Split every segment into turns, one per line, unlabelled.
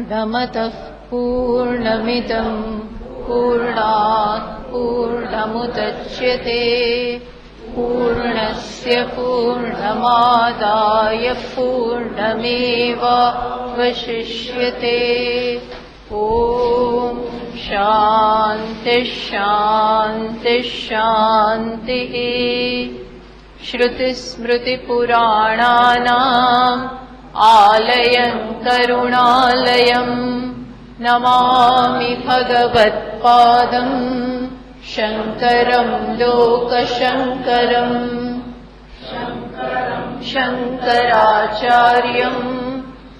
पूर्णमतः पूर्णमिदं पूर्णात् पूर्णमुदच्यते पूर्णस्य पूर्णमादाय पूर्णमेवावशिष्यते। ॐ शान्तिः शान्तिः शान्तिः। श्रुतिस्मृतिपुराणानाम् आलयं करुणालयं नमामि भगवत्पादं शङ्करं लोकशङ्करं शङ्कराचार्यं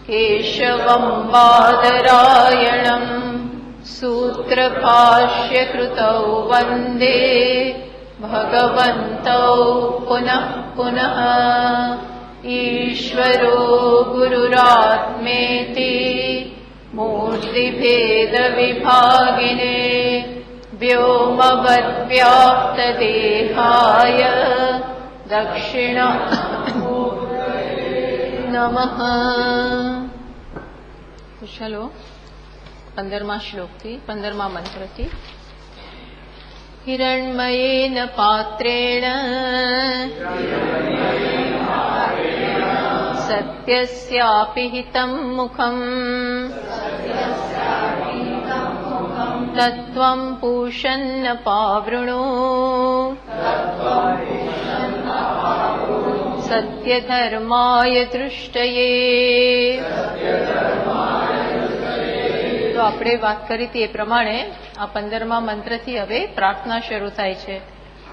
केशवं बादरायणं सूत्रभाष्यकृतौ वन्दे भगवन्तौ पुनः पुनः। ईश्वरो गुरुरात्मेति मूर्तिभेदविभागिने व्योमवद्व्याप्तदेहाय दक्षिणामूर्तये नमः। चलो 15मा श्लोकથી 15मा મંત્રથી हिरण्मयेन पात्रेण सत्यस्यापिहितं मुखम् तत्त्वं पूषन्न पावृणो सत्यधर्माय दृष्टये। તો આપણે વાત કરી હતી એ પ્રમાણે આ 15મા મંત્રથી હવે પ્રાર્થના શરૂ થાય છે.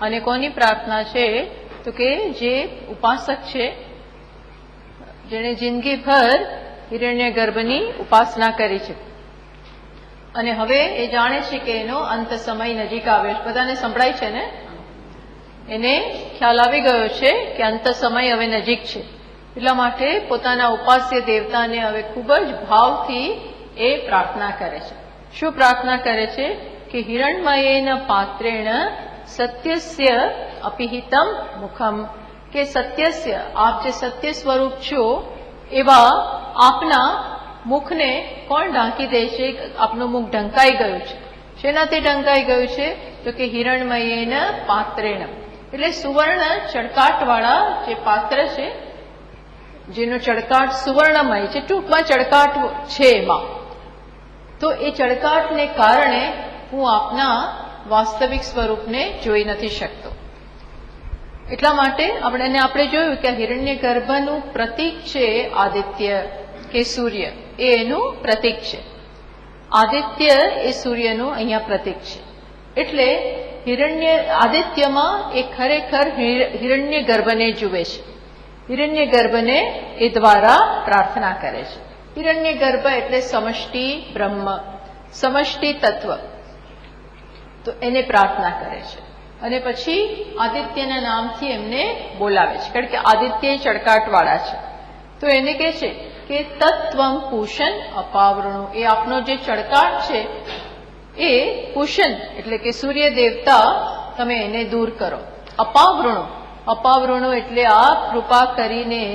અને કોની પ્રાર્થના છે? તો કે જે ઉપાસક છે, જેણે જિંદગીભર હિરણ્યગર્ભની ઉપાસના કરી છે અને હવે એ જાણે છે કે એનો અંત સમય નજીક આવ્યો છે. બધાને સંભળાય છે ને? એને ખ્યાલ આવી ગયો છે કે અંત સમય હવે નજીક છે. એટલા માટે પોતાના ઉપાસ્ય દેવતાને હવે ખૂબ જ ભાવથી એ પ્રાર્થના કરે છે. શું પ્રાર્થના કરે છે? કે હિરણમયેન પાત્રેણ સત્યસ્ય અપિહિતમ મુખમ, કે સત્યસ્ય, આપ જે સત્ય સ્વરૂપ છો એવા આપના મુખને કોણ ઢાંકી દે છે? આપનું મુખ ઢંકાઈ ગયું છે. શેનાથી ઢંકાઈ ગયું છે? તો કે હિરણમયેન પાત્રેણ, એટલે સુવર્ણ ચળકાટવાળા જે પાત્ર છે, જેનો ચળકાટ સુવર્ણમય છે, ટૂંકમાં ચળકાટ છે એમાં, તો એ ચળકાટને કારણે હું આપના વાસ્તવિક સ્વરૂપને જોઈ નથી શકતો. એટલા માટે આપણે જોયું કે હિરણ્ય ગર્ભનું પ્રતીક છે આદિત્ય કે સૂર્ય, એ એનું પ્રતીક છે. આદિત્ય એ સૂર્યનું અહીંયા પ્રતીક છે. એટલે આદિત્યમાં એ ખરેખર હિરણ્ય ગર્ભને જુએ છે. હિરણ્ય ગર્ભને એ દ્વારા પ્રાર્થના કરે છે. હિરણ્ય ગર્ભ એટલે સમષ્ટિ બ્રહ્મ, સમષ્ટિ તત્વ, તો એને પ્રાર્થના કરે છે. અને પછી આદિત્યના નામથી એમને બોલાવે છે, કારણ કે આદિત્ય ચળકાટવાળા છે. તો એને કહે છે કે તત્વમ પૂષણ અપાવૃણો, એ આપનો જે ચળકાટ છે એ પૂષણ એટલે કે સૂર્ય દેવતા, તમે એને દૂર કરો. અપાવૃણો, અપાવૃણો એટલે આપ કૃપા કરીને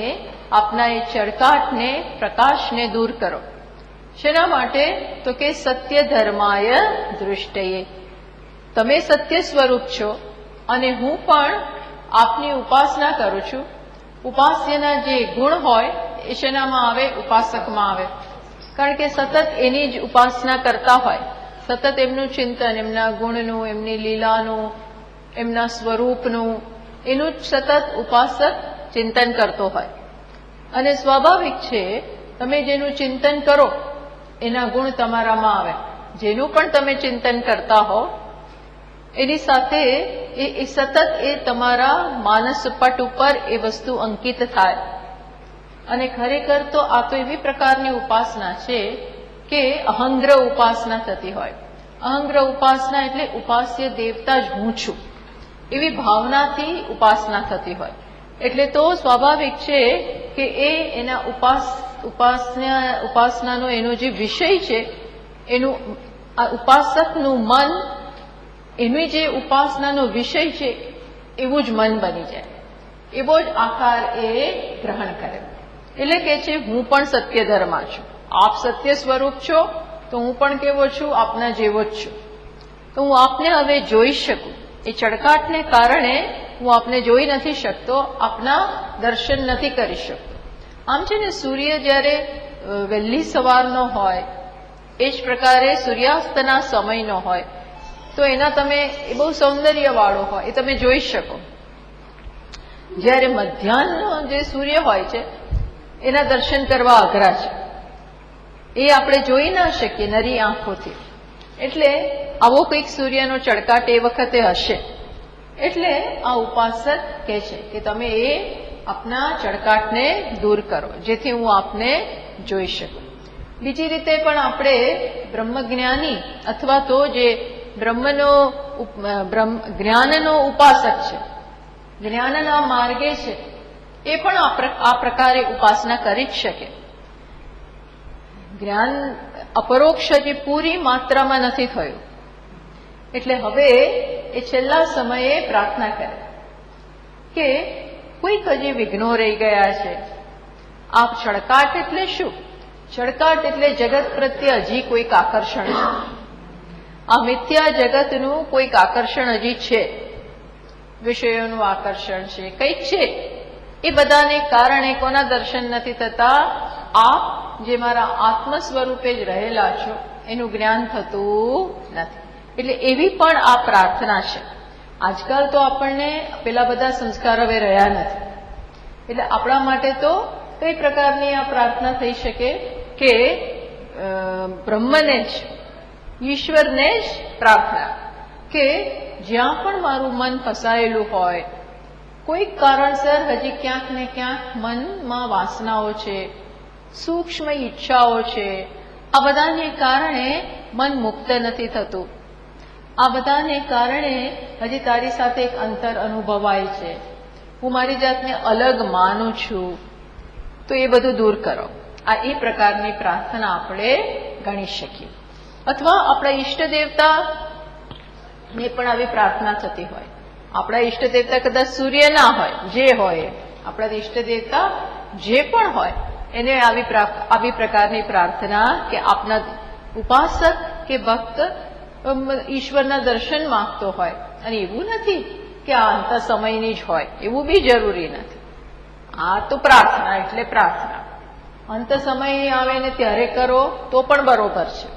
આપના એ ચળકાટને, પ્રકાશને દૂર કરો. શેના માટે? તો કે સત્ય ધર્માય દૃષ્ટયે, તમે સત્ય સ્વરૂપ છો અને હું પણ આપની ઉપાસના કરું છું. ઉપાસ્યના જે ગુણ હોય એ શેનામાં આવે? ઉપાસકમાં આવે. કારણ કે સતત એની જ ઉપાસના કરતા હોય, સતત એમનું ચિંતન, એમના ગુણનું, એમની લીલાનું, એમના સ્વરૂપનું, એનું જ સતત ઉપાસક ચિંતન કરતો હોય. અને સ્વાભાવિક છે, તમે જેનું ચિંતન કરો એના ગુણ તમારામાં આવે. જેનું પણ તમે ચિંતન કરતા હો એની સાથે એ સતત એ તમારા માનસ પટ ઉપર એ વસ્તુ અંકિત થાય. અને ખરેખર તો આ તો એવી પ્રકારની ઉપાસના છે કે અહંગ્ર ઉપાસના થતી હોય. અહંગ્ર ઉપાસના એટલે ઉપાસ્ય દેવતા જ હું છું એવી ભાવનાથી ઉપાસના થતી હોય. એટલે તો સ્વાભાવિક છે કે એ એના ઉપાસનાનો એનો જે વિષય છે, એનું ઉપાસકનું મન, એની જે ઉપાસનાનો વિષય છે એવું જ મન બની જાય, એવો જ આકાર એ ગ્રહણ કરે. એટલે કે છે હું પણ સત્ય ધર્મા છું. આપ સત્ય સ્વરૂપ છો, તો હું પણ કેવો છું? આપના જેવો જ છું. તો હું આપને હવે જોઈ શકું. એ ચળકાટને કારણે હું આપને જોઈ નથી શકતો, આપના દર્શન નથી કરી શકતો. આમ છે ને, સૂર્ય જ્યારે વહેલી સવારનો હોય, એ જ પ્રકારે સૂર્યાસ્તના સમયનો હોય, તો એના તમે એ બહુ સૌંદર્યવાળો હોય, એ તમે જોઈ શકો. જ્યારે મધ્યાહનનો જે સૂર્ય હોય છે, એના દર્શન કરવા અઘરા છે. એ આપણે જોઈ ના શકીએ નરી આંખોથી. એટલે આવો કંઈક સૂર્યનો ચળકાટ એ વખતે હશે. એટલે આ ઉપાસક કહે છે કે તમે એ આપના ચળકાટને દૂર કરો, જેથી હું આપને જોઈ શકું. બીજી રીતે પણ આપણે બ્રહ્મજ્ઞાની અથવા તો જે જ્ઞાનનો ઉપાસક છે, જ્ઞાનના માર્ગે છે, એ પણ આ પ્રકારે ઉપાસના કરી જ શકે. જ્ઞાન અપરોક્ષ જે પૂરી માત્રામાં નથી થયું, એટલે હવે એ છેલ્લા સમયે પ્રાર્થના કરે કે કોઈક હજી વિઘ્નો રહી ગયા છે. આ ચળકાટ એટલે શું? ચળકાટ એટલે જગત પ્રત્યે હજી કોઈક આકર્ષણ છે. આ મિથ્યા જગતનું કોઈક આકર્ષણ હજી છે, વિષયોનું આકર્ષણ છે, કંઈક છે. એ બધાને કારણે કોના દર્શન નથી થતા? આપ જે મારા આત્મ સ્વરૂપે જ રહેલા છો, એનું જ્ઞાન થતું નથી. એટલે એવી પણ આ પ્રાર્થના છે. આજકાલ તો આપણને પેલા બધા સંસ્કાર હવે રહ્યા નથી. એટલે આપણા માટે તો કઈ પ્રકારની આ પ્રાર્થના થઈ શકે કે બ્રહ્મને જ, ઈશ્વરને જ પ્રાર્થના કે જ્યાં પણ મારું મન ફસાયેલું હોય, કોઈક કારણસર હજી ક્યાંક ને ક્યાંક મનમાં વાસનાઓ છે, સૂક્ષ્મ ઈચ્છાઓ છે, આ બધાને કારણે મન મુક્ત નથી થતું. આ બધાને કારણે હજી તારી સાથે એક અંતર અનુભવાય છે, હું મારી જાતને અલગ માનું છું, તો એ બધું દૂર કરો. આ એ પ્રકારની પ્રાર્થના આપણે ગણી શકીએ. અથવા આપણા ઈષ્ટ દેવતાને પણ આવી પ્રાર્થના થતી હોય. આપણા ઈષ્ટ દેવતા કદાચ સૂર્ય ના હોય, જે હોય આપણા ઈષ્ટ દેવતા જે પણ હોય, એને આવી પ્રકારની પ્રાર્થના કે આપના ઉપાસક કે ભક્ત ઈશ્વરના દર્શન માંગતો હોય. અને એવું નથી કે આ અંત સમયની જ હોય, એવું બી જરૂરી નથી. આ તો પ્રાર્થના એટલે પ્રાર્થના. અંત સમય આવે ને ત્યારે કરો તો પણ બરોબર છે.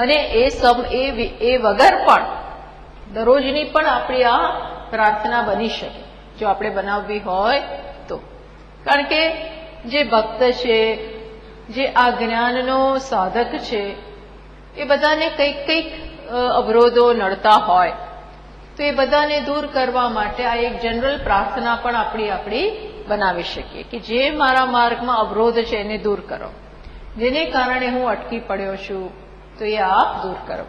અને એ વગર પણ દરરોજની પણ આપણી આ પ્રાર્થના બની શકે, જો આપણે બનાવવી હોય તો. કારણ કે જે ભક્ત છે, જે આ જ્ઞાનનો સાધક છે, એ બધાને કંઈક અવરોધો નડતા હોય, તો એ બધાને દૂર કરવા માટે આ એક જનરલ પ્રાર્થના પણ આપણી બનાવી શકીએ કે જે મારા માર્ગમાં અવરોધ છે એને દૂર કરો, જેને કારણે હું અટકી પડ્યો છું, તો એ આપ દૂર કરો.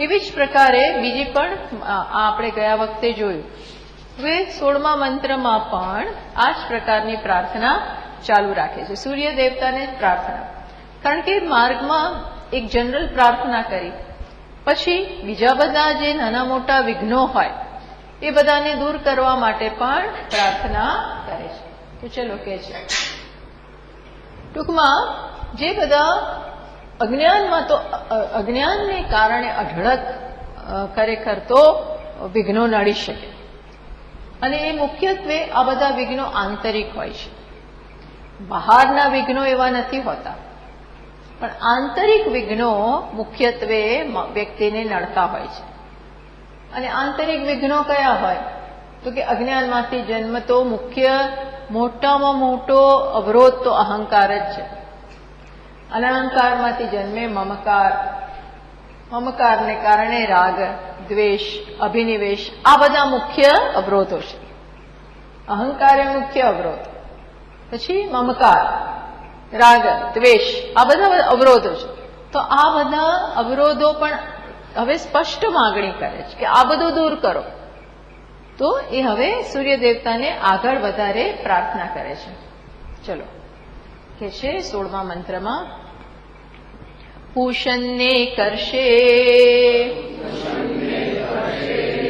એવી જ પ્રકારે બીજી પણ આપણે ગયા વખતે જોયું. હવે 16મા મંત્રમાં પણ આ જ પ્રકારની પ્રાર્થના ચાલુ રાખે છે, સૂર્ય દેવતાને જ પ્રાર્થના. કારણ કે માર્ગમાં એક જનરલ પ્રાર્થના કરી પછી બીજા બધા જે નાના મોટા વિઘ્નો હોય એ બધાને દૂર કરવા માટે પણ પ્રાર્થના કરે છે. તો ચલો કે છે ટૂંકમાં જે બધા અજ્ઞાનમાં, તો અજ્ઞાનને કારણે અઢળક ખરેખર તો વિઘ્નો નડી શકે. અને એ મુખ્યત્વે આ બધા વિઘ્નો આંતરિક હોય છે. બહારના વિઘ્નો એવા નથી હોતા, પણ આંતરિક વિઘ્નો મુખ્યત્વે વ્યક્તિને નડતા હોય છે. અને આંતરિક વિઘ્નો કયા હોય? તો કે અજ્ઞાનમાંથી જન્મતો મુખ્ય મોટામાં મોટો અવરોધ તો અહંકાર જ છે. અનહંકારમાંથી જન્મે મમકાર, મમકારને કારણે રાગ, દ્વેષ, અભિનિવેશ, આ બધા મુખ્ય અવરોધો છે. અહંકાર એ મુખ્ય અવરોધ, પછી મમકાર, રાગ, દ્વેષ, આ બધા અવરોધો છે. તો આ બધા અવરોધો પણ હવે સ્પષ્ટ માગણી કરે છે કે આ બધું દૂર કરો. તો એ હવે સૂર્ય દેવતાને આગળ વધારે પ્રાર્થના કરે છે. ચલો કે છે 16મા મંત્રમાં, પૂષન્ને કરશે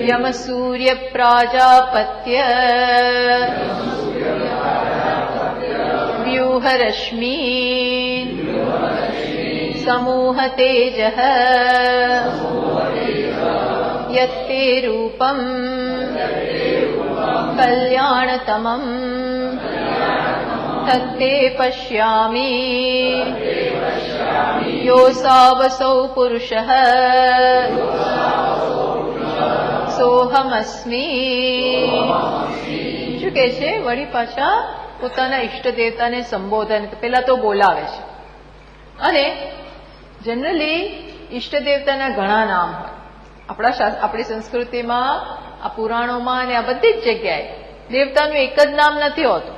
યમ સૂર્ય પ્રાજાપત્ય વ્યુહરશ્મિ समूह तेजः यत्ते रूपम् कल्याणतमम् तत्ते पश्यामि योऽसावसौ पुरुषः सोहमस्मि। શું કહે છે? વળી પાછા પોતાના ઈષ્ટ દેવતાને સંબોધન પેલા તો બોલાવે છે. અને જનરલી ઈષ્ટ દેવતાના ઘણા નામ હોય. આપણી સંસ્કૃતિમાં, આ પુરાણોમાં અને આ બધી જ જગ્યાએ દેવતાનું એક જ નામ નથી હોતું.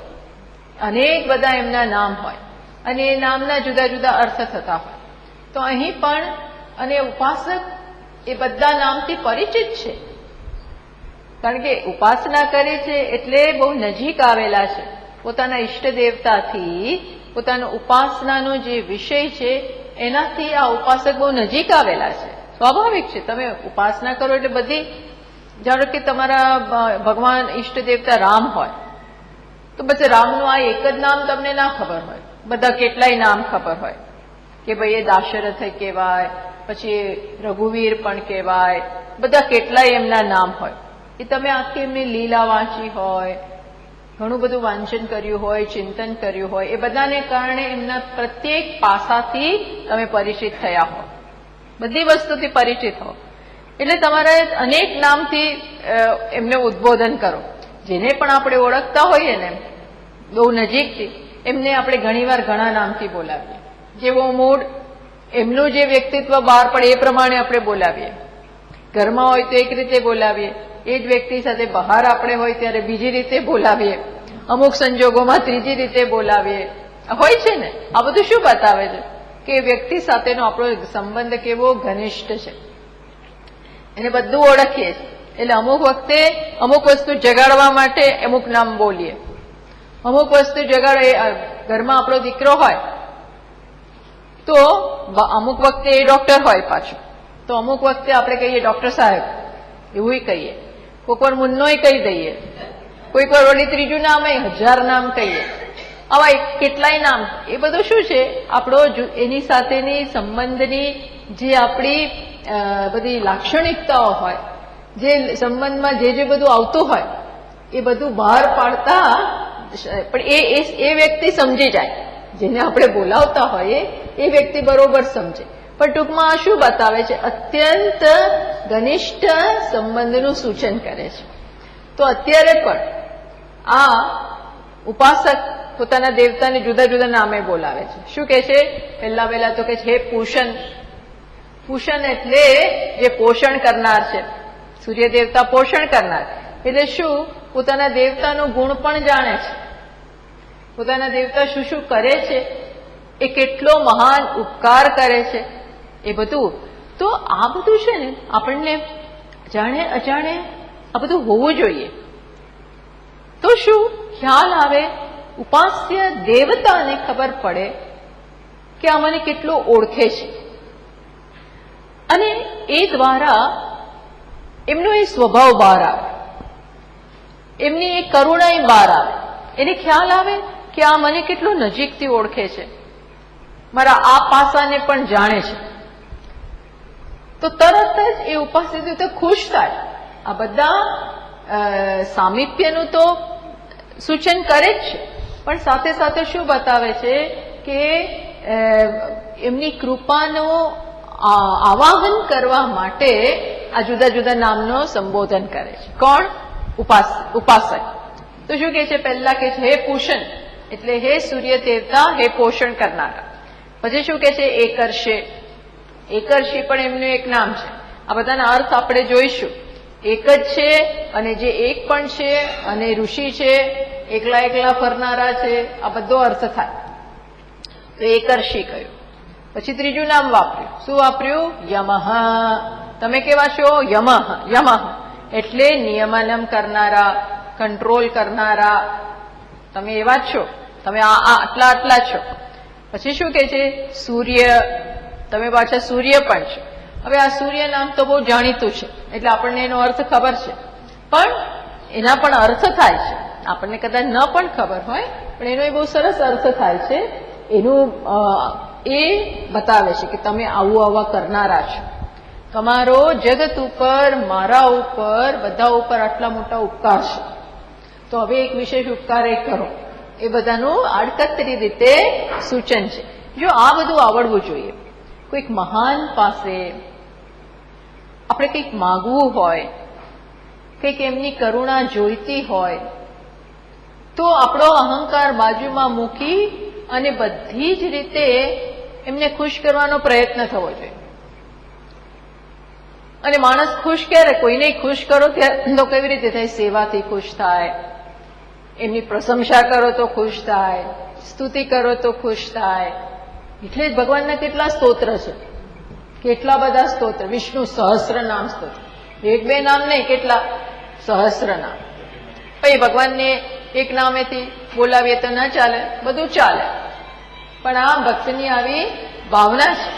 અનેક બધા એમના નામ હોય અને એ નામના જુદા જુદા અર્થ થતા હોય. તો અહીં પણ અને ઉપાસક એ બધા નામથી પરિચિત છે, કારણ કે ઉપાસના કરે છે એટલે બહુ નજીક આવેલા છે. પોતાના ઈષ્ટ દેવતાથી પોતાનો ઉપાસનાનો જે વિષય છે એનાથી આ ઉપાસક બહુ નજીક આવેલા છે. સ્વાભાવિક છે. તમે ઉપાસના કરો એટલે બધી, જાણો કે તમારા ભગવાન ઈષ્ટ દેવતા રામ હોય તો પછી રામનું આ એક જ નામ તમને ના ખબર હોય, બધા કેટલાય નામ ખબર હોય કે ભાઈ એ દાશરથ કહેવાય, પછી રઘુવીર પણ કહેવાય, બધા કેટલાય એમના નામ હોય. એ તમે આખી એમની લીલા વાંચી હોય, ઘણું બધું વાંચન કર્યું હોય, ચિંતન કર્યું હોય, એ બધાને કારણે એમના પ્રત્યેક પાસાથી તમે પરિચિત થયા હો, બધી વસ્તુથી પરિચિત હો. એટલે તમારે અનેક નામથી એમને ઉદ્બોધન કરો. જેને પણ આપણે ઓળખતા હોઈએ ને બહુ નજીકથી, એમને આપણે ઘણીવાર ઘણા નામથી બોલાવીએ. જેવો મૂડ, એમનું જે વ્યક્તિત્વ બહાર પડે એ પ્રમાણે આપણે બોલાવીએ. ઘરમાં હોય તો એક રીતે બોલાવીએ, એ જ વ્યક્તિ સાથે બહાર આપણે હોય ત્યારે બીજી રીતે બોલાવીએ, અમુક સંજોગોમાં ત્રીજી રીતે બોલાવીએ. હોય છે ને. આ બધું શું બતાવે છે? કે વ્યક્તિ સાથેનો આપણો સંબંધ કેવો ઘનિષ્ઠ છે, એને બધું ઓળખીએ છીએ. એટલે અમુક વખતે અમુક વસ્તુ જગાડવા માટે અમુક નામ બોલીએ, અમુક વસ્તુ જગાડે. ઘરમાં આપણો દીકરો હોય તો અમુક વખતે એ ડોક્ટર હોય પાછું, તો અમુક વખતે આપણે કહીએ ડોક્ટર સાહેબ, એવું કહીએ. કોઈક વાર મુન્નોય કહી દઈએ, કોઈક વાર વળી ત્રીજું નામ એ 1000 નામ કહીએ. આવા કેટલાય નામ. એ બધું શું છે? આપણો એની સાથેની સંબંધની જે આપણી બધી લાક્ષણિકતાઓ હોય, જે સંબંધમાં જે બધું આવતું હોય એ બધું બહાર પાડતા. પણ એ વ્યક્તિ સમજી જાય, જેને આપણે બોલાવતા હોઈએ એ વ્યક્તિ બરોબર સમજે. પણ ટૂંકમાં આ શું બતાવે છે? અત્યંત ઘનિષ્ઠ સંબંધનું સૂચન કરે છે. તો અત્યારે પણ આ ઉપાસક પોતાના દેવતાને જુદા જુદા નામે બોલાવે છે. શું કે છે? પહેલા તો કે છે હે પૂષણ. પૂષણ એટલે જે પોષણ કરનાર છે. સૂર્ય દેવતા પોષણ કરનાર એટલે શું? પોતાના દેવતાનો ગુણ પણ જાણે છે, પોતાના દેવતા શું શું કરે છે, એ કેટલો મહાન ઉપકાર કરે છે, એ બધું. તો આ બધું છે ને આપણને જાણે અજાણે આ બધું હોવું જોઈએ. તો શું ખ્યાલ આવે? ઉપાસ્ય દેવતાને ખબર પડે કે આ મને કેટલો ઓળખે છે, અને એ દ્વારા એમનો એ સ્વભાવ બહાર આવે, એમની એ કરુણા બહાર આવે. એને ખ્યાલ આવે કે આ મને કેટલો નજીકથી ઓળખે છે, મારા આ પાસાને પણ જાણે છે. તો તરત જ એ ઉપાસ્ય દેવતા ખુશ થાય. આ બધા સામીપ્યનું તો સૂચન કરે જ છે, પણ સાથે સાથે શું બતાવે છે કે એમની કૃપાનો આવાહન કરવા માટે આ જુદા જુદા નામનો સંબોધન કરે છે. કોણ? ઉપાસક. તો શું કે છે? પહેલા કે છે હે પૂષણ, એટલે હે સૂર્ય દેવતા, હે પોષણ કરનારા. પછી શું કે છે? એકર્ષે. એકર્ષી પણ એમનું એક નામ છે. આ બધાના અર્થ આપણે જોઈશું. એક જ છે અને જે એક પણ છે, અને ઋષિ છે, એકલા એકલા ફરનારા છે, આ બધો અર્થ થાય. તો એકર્ષી કહ્યું. પછી ત્રીજું નામ વાપર્યું. શું વાપર્યું? યમઃ. તમે કેવા છો? યમઃ. યમઃ એટલે નિયમનમ કરનારા, કંટ્રોલ કરનારા. તમે એવા જ છો, તમે આટલા આટલા છો. પછી શું કે છે? સૂર્ય. તમે પાછા સૂર્ય પણ છો. હવે આ સૂર્ય નામ તો બહુ જાણીતું છે, એટલે આપણને એનો અર્થ ખબર છે, પણ એના પણ અર્થ થાય છે. આપણને કદાચ ન પણ ખબર હોય, પણ એનો એ બહુ સરસ અર્થ થાય છે. એનું એ બતાવે છે કે તમે આવા કરનારા છો. તમારો જગત ઉપર, મારા ઉપર, બધા ઉપર આટલા મોટા ઉપકાર છે, તો હવે એક વિશેષ ઉપકાર એ કરો. એ બધાનું આડકતરી રીતે સૂચન છે. જો આ બધું આવડવું જોઈએ. કોઈક મહાન પાસે આપણે કંઈક માગવું હોય, કંઈક એમની કરુણા જોઈતી હોય, તો આપણો અહંકાર બાજુમાં મૂકી અને બધી જ રીતે એમને ખુશ કરવાનો પ્રયત્ન થવો જોઈએ. અને માણસ ખુશ ક્યારે? કોઈને ખુશ કરો ત્યારે તો કેવી રીતે થાય? સેવાથી ખુશ થાય, એમની પ્રશંસા કરો તો ખુશ થાય, સ્તુતિ કરો તો ખુશ થાય. એટલે જ ભગવાનના કેટલા સ્તોત્ર છે, કેટલા બધા સ્તોત્ર. વિષ્ણુ સહસ્ર નામ સ્તોત્ર, એક બે નામ નહીં, કેટલા સહસ્ર નામ. પછી ભગવાનને એક નામેથી બોલાવીએ તો ના ચાલે, બધું ચાલે, પણ આ ભક્તની આવી ભાવના છે.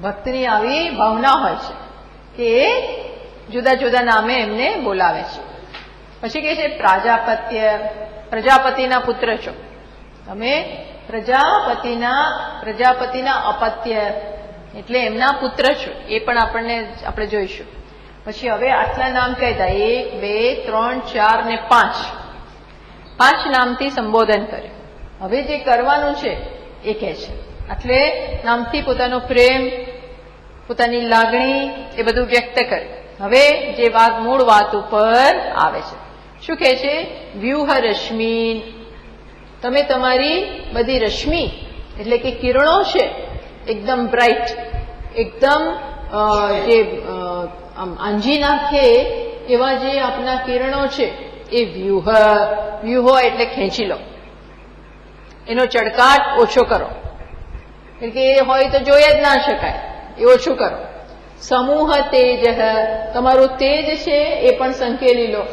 ભક્તની આવી ભાવના હોય છે કે જુદા જુદા નામે એમને બોલાવે છે. પછી કહે છે પ્રજાપતિના પુત્ર છો તમે, પ્રજાપતિના અપત્ય એટલે એમના પુત્ર છો. એ પણ આપણે જોઈશું. પછી હવે આટલા નામ કહી દા, 1 2 3 4 ને 5 નામથી સંબોધન કરે. હવે જે કરવાનું છે એ કહે છે. એટલે નામથી પોતાનો પ્રેમ, પોતાની લાગણી એ બધું વ્યક્ત કરે. હવે જે મૂળ વાત ઉપર આવે છે, શું કહે છે? વ્યુહ રશ્મિ, તમે તમારી બધી રશ્મિ એટલે કે કિરણો છે, એકદમ બ્રાઇટ, એકદમ જે આંજી નાખે એવા જે આપના કિરણો છે એ વ્યુહો એટલે ખેંચી લો, એનો ચળકાટ ઓછો કરો. એટલે કે એ હોય તો જોઈ જ ના શકાય, એ ઓછું કરો. સમૂહ તેજ, તમારું તેજ છે એ પણ સંકેલી લો,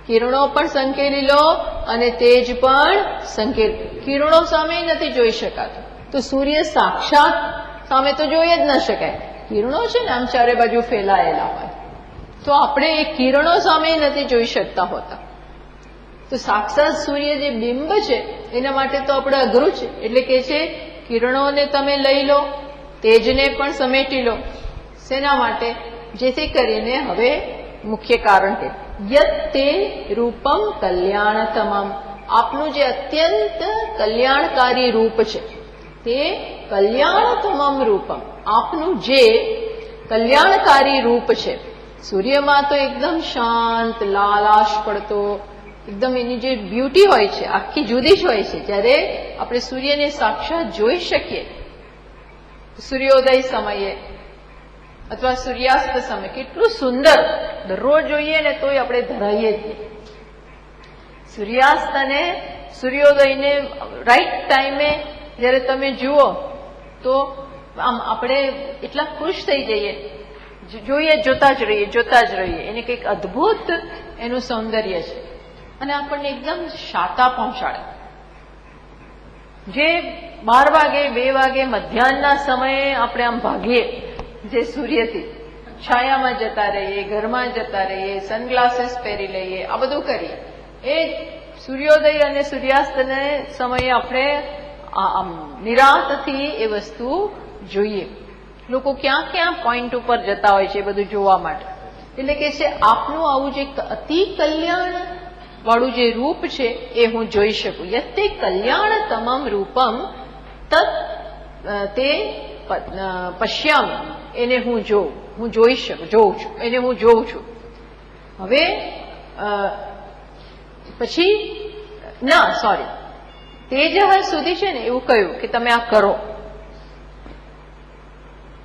કિરણો પણ સંકેલી લો અને તેજ પણ કિરણો સામે નથી જોઈ શકાતું. તો સૂર્ય સાક્ષાત સામે તો જોઈ જ ન શકાય, કિરણો છે ને આમ ચારે બાજુ ફેલાયેલા હોય, તો આપણે એ કિરણો સામે નથી જોઈ શકતા હોતા. તો સાક્ષાત સૂર્ય જે બિંબ છે એના માટે તો આપણે અઘરું છે. એટલે કે છે કિરણોને તમે લઈ લો, તેજને પણ સમેટી લો. શેના માટે? જેથી કરીને હવે મુખ્ય કારણ કે યત તે રૂપમ કલ્યાણતમમ, આપનું જે અત્યંત કલ્યાણકારી રૂપ છે તે કલ્યાણતમમ રૂપમ, આપનું જે કલ્યાણકારી રૂપ છે. સૂર્યમાં તો એકદમ શાંત, લાલાશ પડતો, એકદમ એની જે બ્યુટી હોય છે આખી જુદી જ હોય છે. જ્યારે આપણે સૂર્યને સાક્ષાત જોઈ શકીએ, સૂર્યોદય સમયે અથવા સૂર્યાસ્ત સમયે કેટલું સુંદર, દરરોજ જોઈએ ને તોય આપણે ધરાઈએ જ. સૂર્યાસ્ત અને સૂર્યોદયને રાઈટ ટાઈમે જ્યારે તમે જુઓ તો આમ આપણે એટલા ખુશ થઈ જઈએ, જોઈએ જોતા જ રહીએ. એને કંઈક અદ્ભુત એનું સૌંદર્ય છે અને આપણને એકદમ શાતા પહોંચાડે. જે 12 વાગે 2 વાગે મધ્યાહનના સમયે આપણે આમ ભાગીએ જે સૂર્યથી, છાયામાં જતા રહીએ, ઘરમાં જતા રહીએ, સનગ્લાસીસ પહેરી લઈએ, આ બધું કરીએ. એ સૂર્યોદય અને સૂર્યાસ્તને સમયે આપણે આમ નિરાંતથી એ વસ્તુ જોઈએ. લોકો ક્યાં ક્યાં પોઈન્ટ ઉપર જતા હોય છે એ બધું જોવા માટે. એટલે કે છે આપનું આવું જે અતિ કલ્યાણ વાળું જે રૂપ છે એ હું જોઈ શકું. યતે કલ્યાણ તમામ રૂપમ તત તે પશ્યામી, એને હું જોઈ શકું, જોઉં છું, એને હું જોઉં છું. હવે પછી તેજ સુધી છે ને એવું કહ્યું કે તમે આ કરો.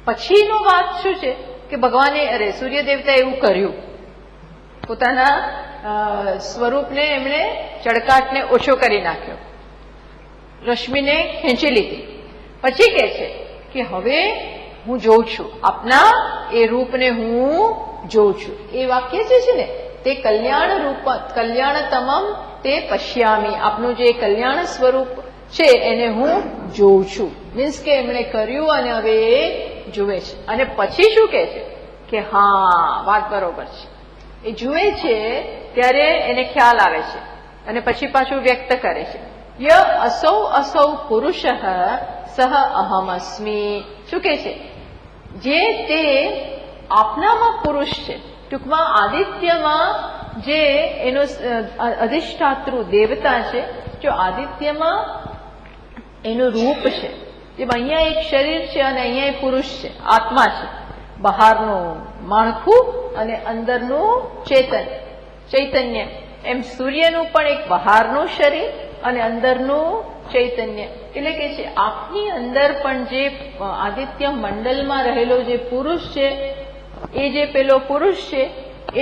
પછીનો વાત શું છે કે ભગવાને સૂર્ય દેવતા એવું કર્યું, પોતાના સ્વરૂપને એમણે ચળકાટને ઓછો કરી નાખ્યો, રશ્મિને ખેંચી લીધી. પછી કહે છે કે હવે હું જોઉં છું, આપના એ રૂપને હું જોઉં છું. એ વાક્ય જે છે ને તે કલ્યાણ તમામ તે પશ્યામી, આપનું જે કલ્યાણ સ્વરૂપ છે એને હું જોઉં છું. મીન્સ કે એમણે કર્યું અને હવે એ જુએ છે. અને પછી શું કહે છે કે હા વાત બરોબર છે, એ જુએ છે ત્યારે એને ખ્યાલ આવે છે અને પછી પાછું વ્યક્ત કરે છે. ય અસૌ અસૌ પુરુષ સહ અહમસ્મી. શું કે છે? જે તે આપનામાં પુરુષ છે, ટૂંકમાં આદિત્યમાં જે એનો અધિષ્ઠાતૃ દેવતા છે, જો આદિત્યમાં એનું રૂપ છે, જેમ અહીંયા એક શરીર છે અને અહીંયા એક પુરુષ છે, આત્મા છે, બહારનું માળખું અને અંદરનું ચૈતન્ય. એમ સૂર્યનું પણ એક બહારનું શરીર અને અંદરનું ચૈતન્ય. એટલે કે છે આપની અંદર પણ જે આદિત્ય મંડળમાં રહેલો જે પુરુષ છે, એ જે પેલો પુરુષ છે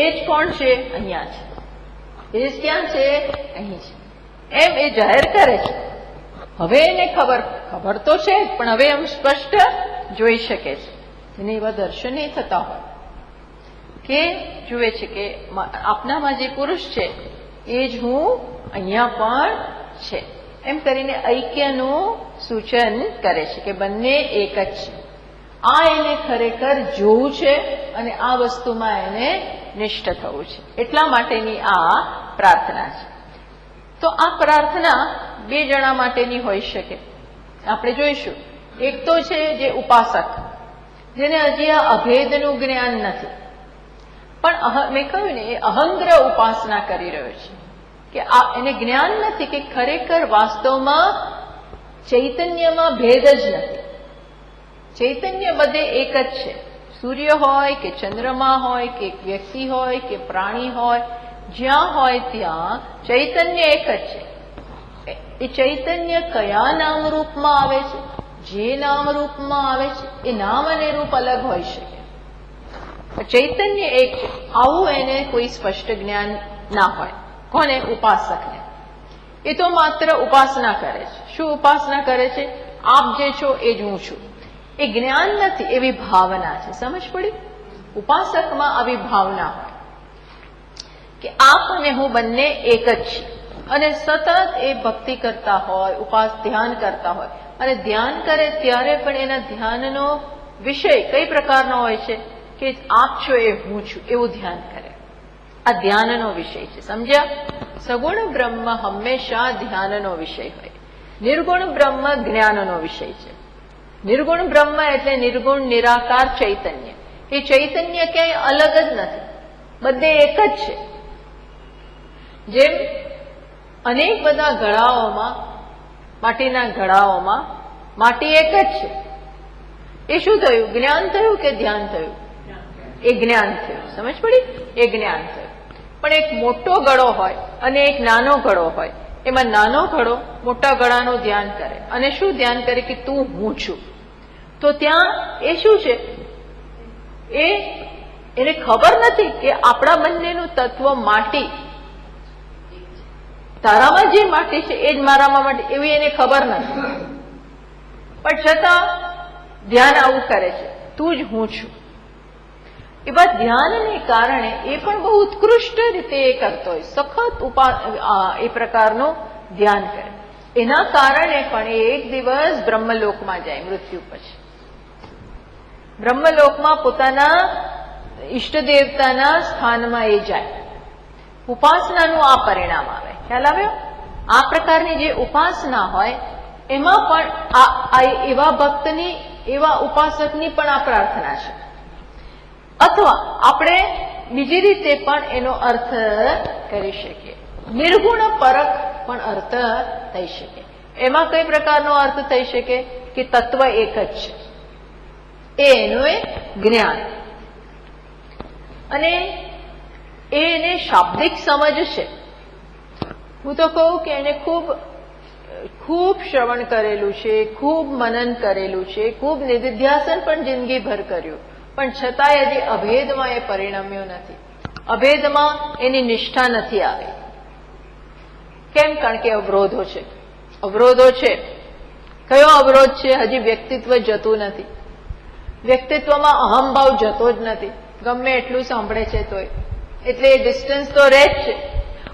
એ જ કોણ છે? અહીંયા છે. એ જ ક્યાં છે? અહીં છે. એમ એ જાહેર કરે છે. હવે એને ખબર તો છે, પણ હવે એમ સ્પષ્ટ જોઈ શકે છે. એને એવા દર્શન એ થતા હોય કે જુએ છે કે આપનામાં જે પુરુષ છે એ જ હું અહીંયા પણ છે. એમ કરીને ઐક્યનું સૂચન કરે છે કે બંને એક જ છે. આ એને ખરેખર જોવું છે અને આ વસ્તુમાં એને નિષ્ઠ થવું છે. એટલા માટેની આ પ્રાર્થના છે. તો આ પ્રાર્થના બે જણા માટેની હોઈ શકે. આપણે જોઈશું. એક તો છે જે ઉપાસક, જેને હજી આ અભેદનું જ્ઞાન નથી, પણ મેં કહ્યું ને એ અહંગ્ર ઉપાસના કરી રહ્યો છે કે આ એને જ્ઞાન નથી કે ખરેખર વાસ્તવમાં ચૈતન્યમાં ભેદ જ નથી. ચૈતન્ય બધે એક જ છે. સૂર્ય હોય કે ચંદ્રમા હોય કે વ્યક્તિ હોય કે પ્રાણી હોય, જ્યાં હોય ત્યાં ચૈતન્ય એક જ છે. એ ચૈતન્ય કયા નામ રૂપમાં આવે છે? જે નામ રૂપમાં આવે છે એ નામ અને રૂપ અલગ હોઈ શકે. ચૈતન્ય એક છે. આવું એને કોઈ સ્પષ્ટ જ્ઞાન ના હોય. કોને? ઉપાસકને. એ તો માત્ર ઉપાસના કરે છે. શું ઉપાસના કરે છે? આપ જે છો એ જ હું છું. એ જ્ઞાન નથી, એવી ભાવના છે. સમજ પડી? ઉપાસકમાં આવી ભાવના હોય કે આપ અને હું બંને એક જ છે અને સતત એ ભક્તિ કરતા હોય, ધ્યાન કરતા હોય અને ધ્યાન કરે ત્યારે પણ એના ધ્યાનનો વિષય કઈ પ્રકારનો હોય છે કે આપ છો એ હું છું, એવું ધ્યાન કરે. આ ધ્યાનનો વિષય છે. સમજ્યા? સગુણ બ્રહ્મ હંમેશા ધ્યાનનો વિષય હોય. નિર્ગુણ બ્રહ્મ જ્ઞાનનો વિષય છે. નિર્ગુણ બ્રહ્મ એટલે નિર્ગુણ નિરાકાર ચૈતન્ય. એ ચૈતન્ય ક્યાંય અલગ જ નથી, બધે એક જ છે. જેમ અનેક બધા ઘડાઓમાં, માટીના ઘડાઓમાં માટી એક જ છે. એ શું થયું? જ્ઞાન થયું કે ધ્યાન થયું? એ જ્ઞાન થયું. સમજ પડી? એ જ્ઞાન થયું. પણ એક મોટો ઘડો હોય અને એક નાનો ઘડો હોય, એમાં નાનો ઘડો મોટા ઘડાનું ધ્યાન કરે અને શું ધ્યાન કરે કે તું હું છું. તો ત્યાં એ શું છે? એને ખબર નથી કે આપણા બંનેનું તત્વ માટી, તારામાં જે માટી છે એ જ મારામાં માટી, એવી એને ખબર નથી. પણ છતાં ધ્યાન આવું કરે છે, તું જ હું છું. એવા ધ્યાનને કારણે એ પણ બહુ ઉત્કૃષ્ટ રીતે એ કરતો હોય, સખત એ પ્રકારનું ધ્યાન કરે. એના કારણે પણ એ એક દિવસ બ્રહ્મલોકમાં જાય મૃત્યુ પછી. બ્રહ્મલોકમાં પોતાના ઈષ્ટ દેવતાના સ્થાનમાં એ જાય. ઉપાસનાનું આ પરિણામ આવે. ખ્યાલ આવ્યો? આ પ્રકારની જે ઉપાસના હોય એમાં પણ એવા ભક્તની, એવા ઉપાસકની પણ આ પ્રાર્થના છે. અથવા આપણે બીજી રીતે પણ એનો અર્થ કરી શકીએ. નિર્ગુણ પરખ પણ અર્થ થઈ શકે. એમાં કઈ પ્રકારનો અર્થ થઈ શકે કે તત્વ એક જ છે, એનું એ જ્ઞાન. અને એને શાબ્દિક સમજ છે. હું તો કહું કે એને ખૂબ શ્રવણ કરેલું છે, ખૂબ મનન કરેલું છે, ખૂબ નિધિધ્યાસન પણ જિંદગીભર કર્યું, પણ છતાંય હજી અભેદમાં એ પરિણમ્યો નથી. અભેદમાં એની નિષ્ઠા નથી આવી. કેમ? કારણ કે અવરોધો છે. અવરોધો છે. કયો અવરોધ છે? હજી વ્યક્તિત્વ જતું નથી. વ્યક્તિત્વમાં અહંભાવ જતો જ નથી. ગમે એટલું સાંભળે છે તોય. એટલે એ ડિસ્ટન્સ તો રહે જ છે.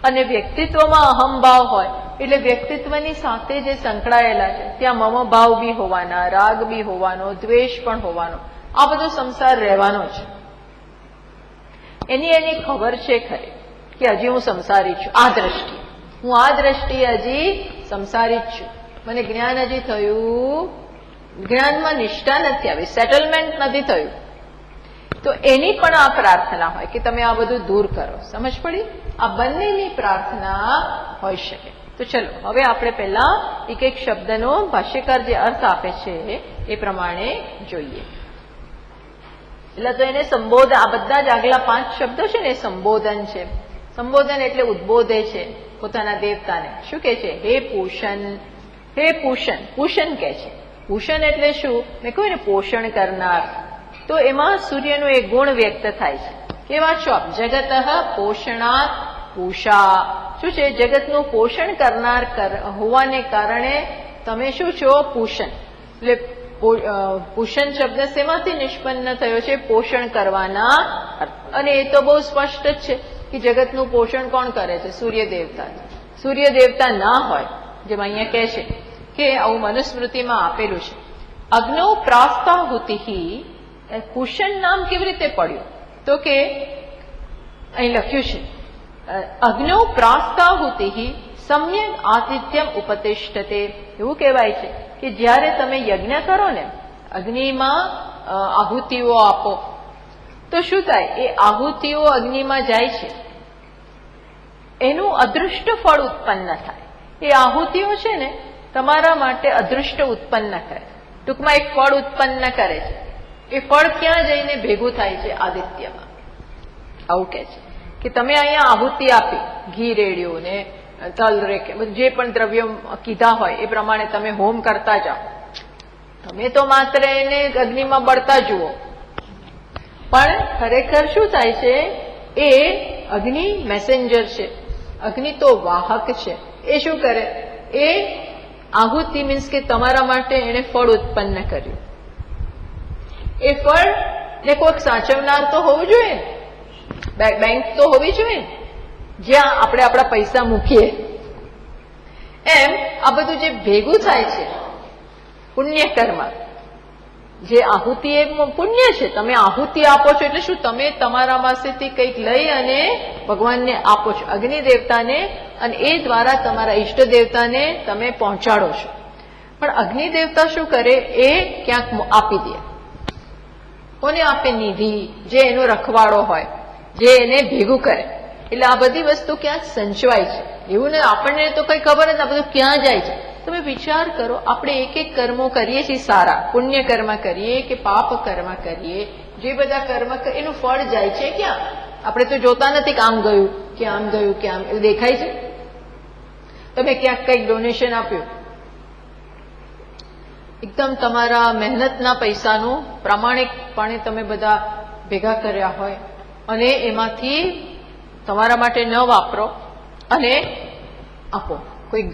અને વ્યક્તિત્વમાં અહંભાવ હોય એટલે વ્યક્તિત્વની સાથે જે સંકળાયેલા છે ત્યાં મમ ભાવ બી હોવાના, રાગ બી હોવાનો, દ્વેષ પણ હોવાનો, આ બધો સંસાર રહેવાનો છે. એની ખબર છે ખરી કે હજી હું સંસારી છું, આ દ્રષ્ટિએ હું આ દ્રષ્ટિએ હજી સંસારી જ છું, મને જ્ઞાન હજી થયું, જ્ઞાનમાં નિષ્ઠા નથી આવી, સેટલમેન્ટ નથી થયું, તો એની પણ આ પ્રાર્થના હોય કે તમે આ બધું દૂર કરો. સમજ પડી? આ બંનેની પ્રાર્થના હોઈ શકે. તો ચલો હવે આપણે પહેલા એક એક શબ્દનો ભાષ્યકાર જે અર્થ આપે છે એ પ્રમાણે જોઈએ. એટલે તો એને સંબોધન, આ બધા જ આગલા 5 શબ્દો છે ને એ સંબોધન છે. સંબોધન એટલે ઉદ્બોધે છે પોતાના દેવતાને. શું કે છે? હે પૂષણ, હે પૂષણ. પૂષણ કે છે. પૂષણ એટલે શું? મેં કહ્યું ને પોષણ કરનાર. તો એમાં સૂર્યનો એક ગુણ વ્યક્ત થાય છે. કેવા છો આપ? જગત પોષણાત પૂષા. શું છે? જગતનું પોષણ કરનાર હોવાને કારણે તમે શું છો? પૂષણ. એટલે પૂષણ શબ્દ શેમાંથી નિષ્પન્ન થયો છે? પોષણ કરવાના. અને એ તો બહુ સ્પષ્ટ જ છે કે જગતનું પોષણ કોણ કરે છે? સૂર્ય દેવતા. સૂર્ય દેવતા ના હોય, જેમ અહીંયા કહે છે કે આવું મનુસ્મૃતિમાં આપેલું છે, અગ્નૌ પ્રાસ્તાહુતિ. પૂષણ નામ કેવી રીતે પડ્યું? તો કે અહીં લખ્યું છે અગ્નૌ પ્રાસ્તાહુતિ સમ્યક આતિથ્યમ ઉપતિષ્ઠતે. એવું કહેવાય છે કે જ્યારે તમે યજ્ઞ કરો ને, અગ્નિમાં આહુતિઓ આપો, તો શું થાય? એ આહુતિઓ અગ્નિમાં જાય છે, એનું અદૃષ્ટ ફળ ઉત્પન્ન થાય. એ આહુતિઓ છે ને તમારા માટે અદૃષ્ટ ઉત્પન્ન કરે, ટૂંકમાં એક ફળ ઉત્પન્ન કરે છે. એ ફળ ક્યાં જઈને ભેગું થાય છે? આદિત્યમાં. આવું કે છે કે તમે અહીંયા આહુતિ આપી, ઘી રેડ્યું ને તલ રેકે, જે પણ દ્રવ્યો કીધા હોય એ પ્રમાણે તમે હોમ કરતા જાઓ. તમે તો માત્ર એને અગ્નિમાં બળતા જુઓ, પણ ખરેખર શું થાય છે? એ અગ્નિ મેસેન્જર છે, અગ્નિ તો વાહક છે. એ શું કરે? એ આહુતિ મીન્સ કે તમારા માટે એને ફળ ઉત્પન્ન કર્યું. એ ફળ ને કોઈક સાચવનાર તો હોવું જોઈએ, બેંક તો હોવી જોઈએ જ્યાં આપણે આપણા પૈસા મૂકીએ. એમ આ બધું જે ભેગું થાય છે પુણ્ય કર્મ, જે આહુતિ એ પુણ્ય છે. તમે આહુતિ આપો છો એટલે શું? તમે તમારા પાસેથી કંઈક લઈ અને ભગવાનને આપો છો, અગ્નિ દેવતાને, અને એ દ્વારા તમારા ઈષ્ટ દેવતાને તમે પહોંચાડો છો. પણ અગ્નિ દેવતા શું કરે? એ ક્યાંક આપી દે. કોને આપે? નિધિ, જે એનો રખવાડો હોય, જે એને ભેગું કરે. એટલે આ બધી વસ્તુ ક્યાંક સંચવાય છે. એવું ને આપણને તો કઈ ખબર જ, આ બધું ક્યાં જાય છે? તમે વિચાર કરો, આપણે એક એક કર્મો કરીએ છીએ, સારા પુણ્ય કર્મ કરીએ કે પાપ કર્મ કરીએ, જે બધા કર્મ એનું ફળ જાય છે ક્યાં? આપણે તો જોતા નથી કે આમ ગયું કે આમ ગયું કે આમ, એવું દેખાય છે? તમે ક્યાંક કંઈક ડોનેશન આપ્યું, એકદમ તમારા મહેનતના પૈસાનું પ્રામાણિકપણે તમે બધા ભેગા કર્યા હોય અને એમાંથી તમારા માટે ન વાપરો અને આપો, કોઈ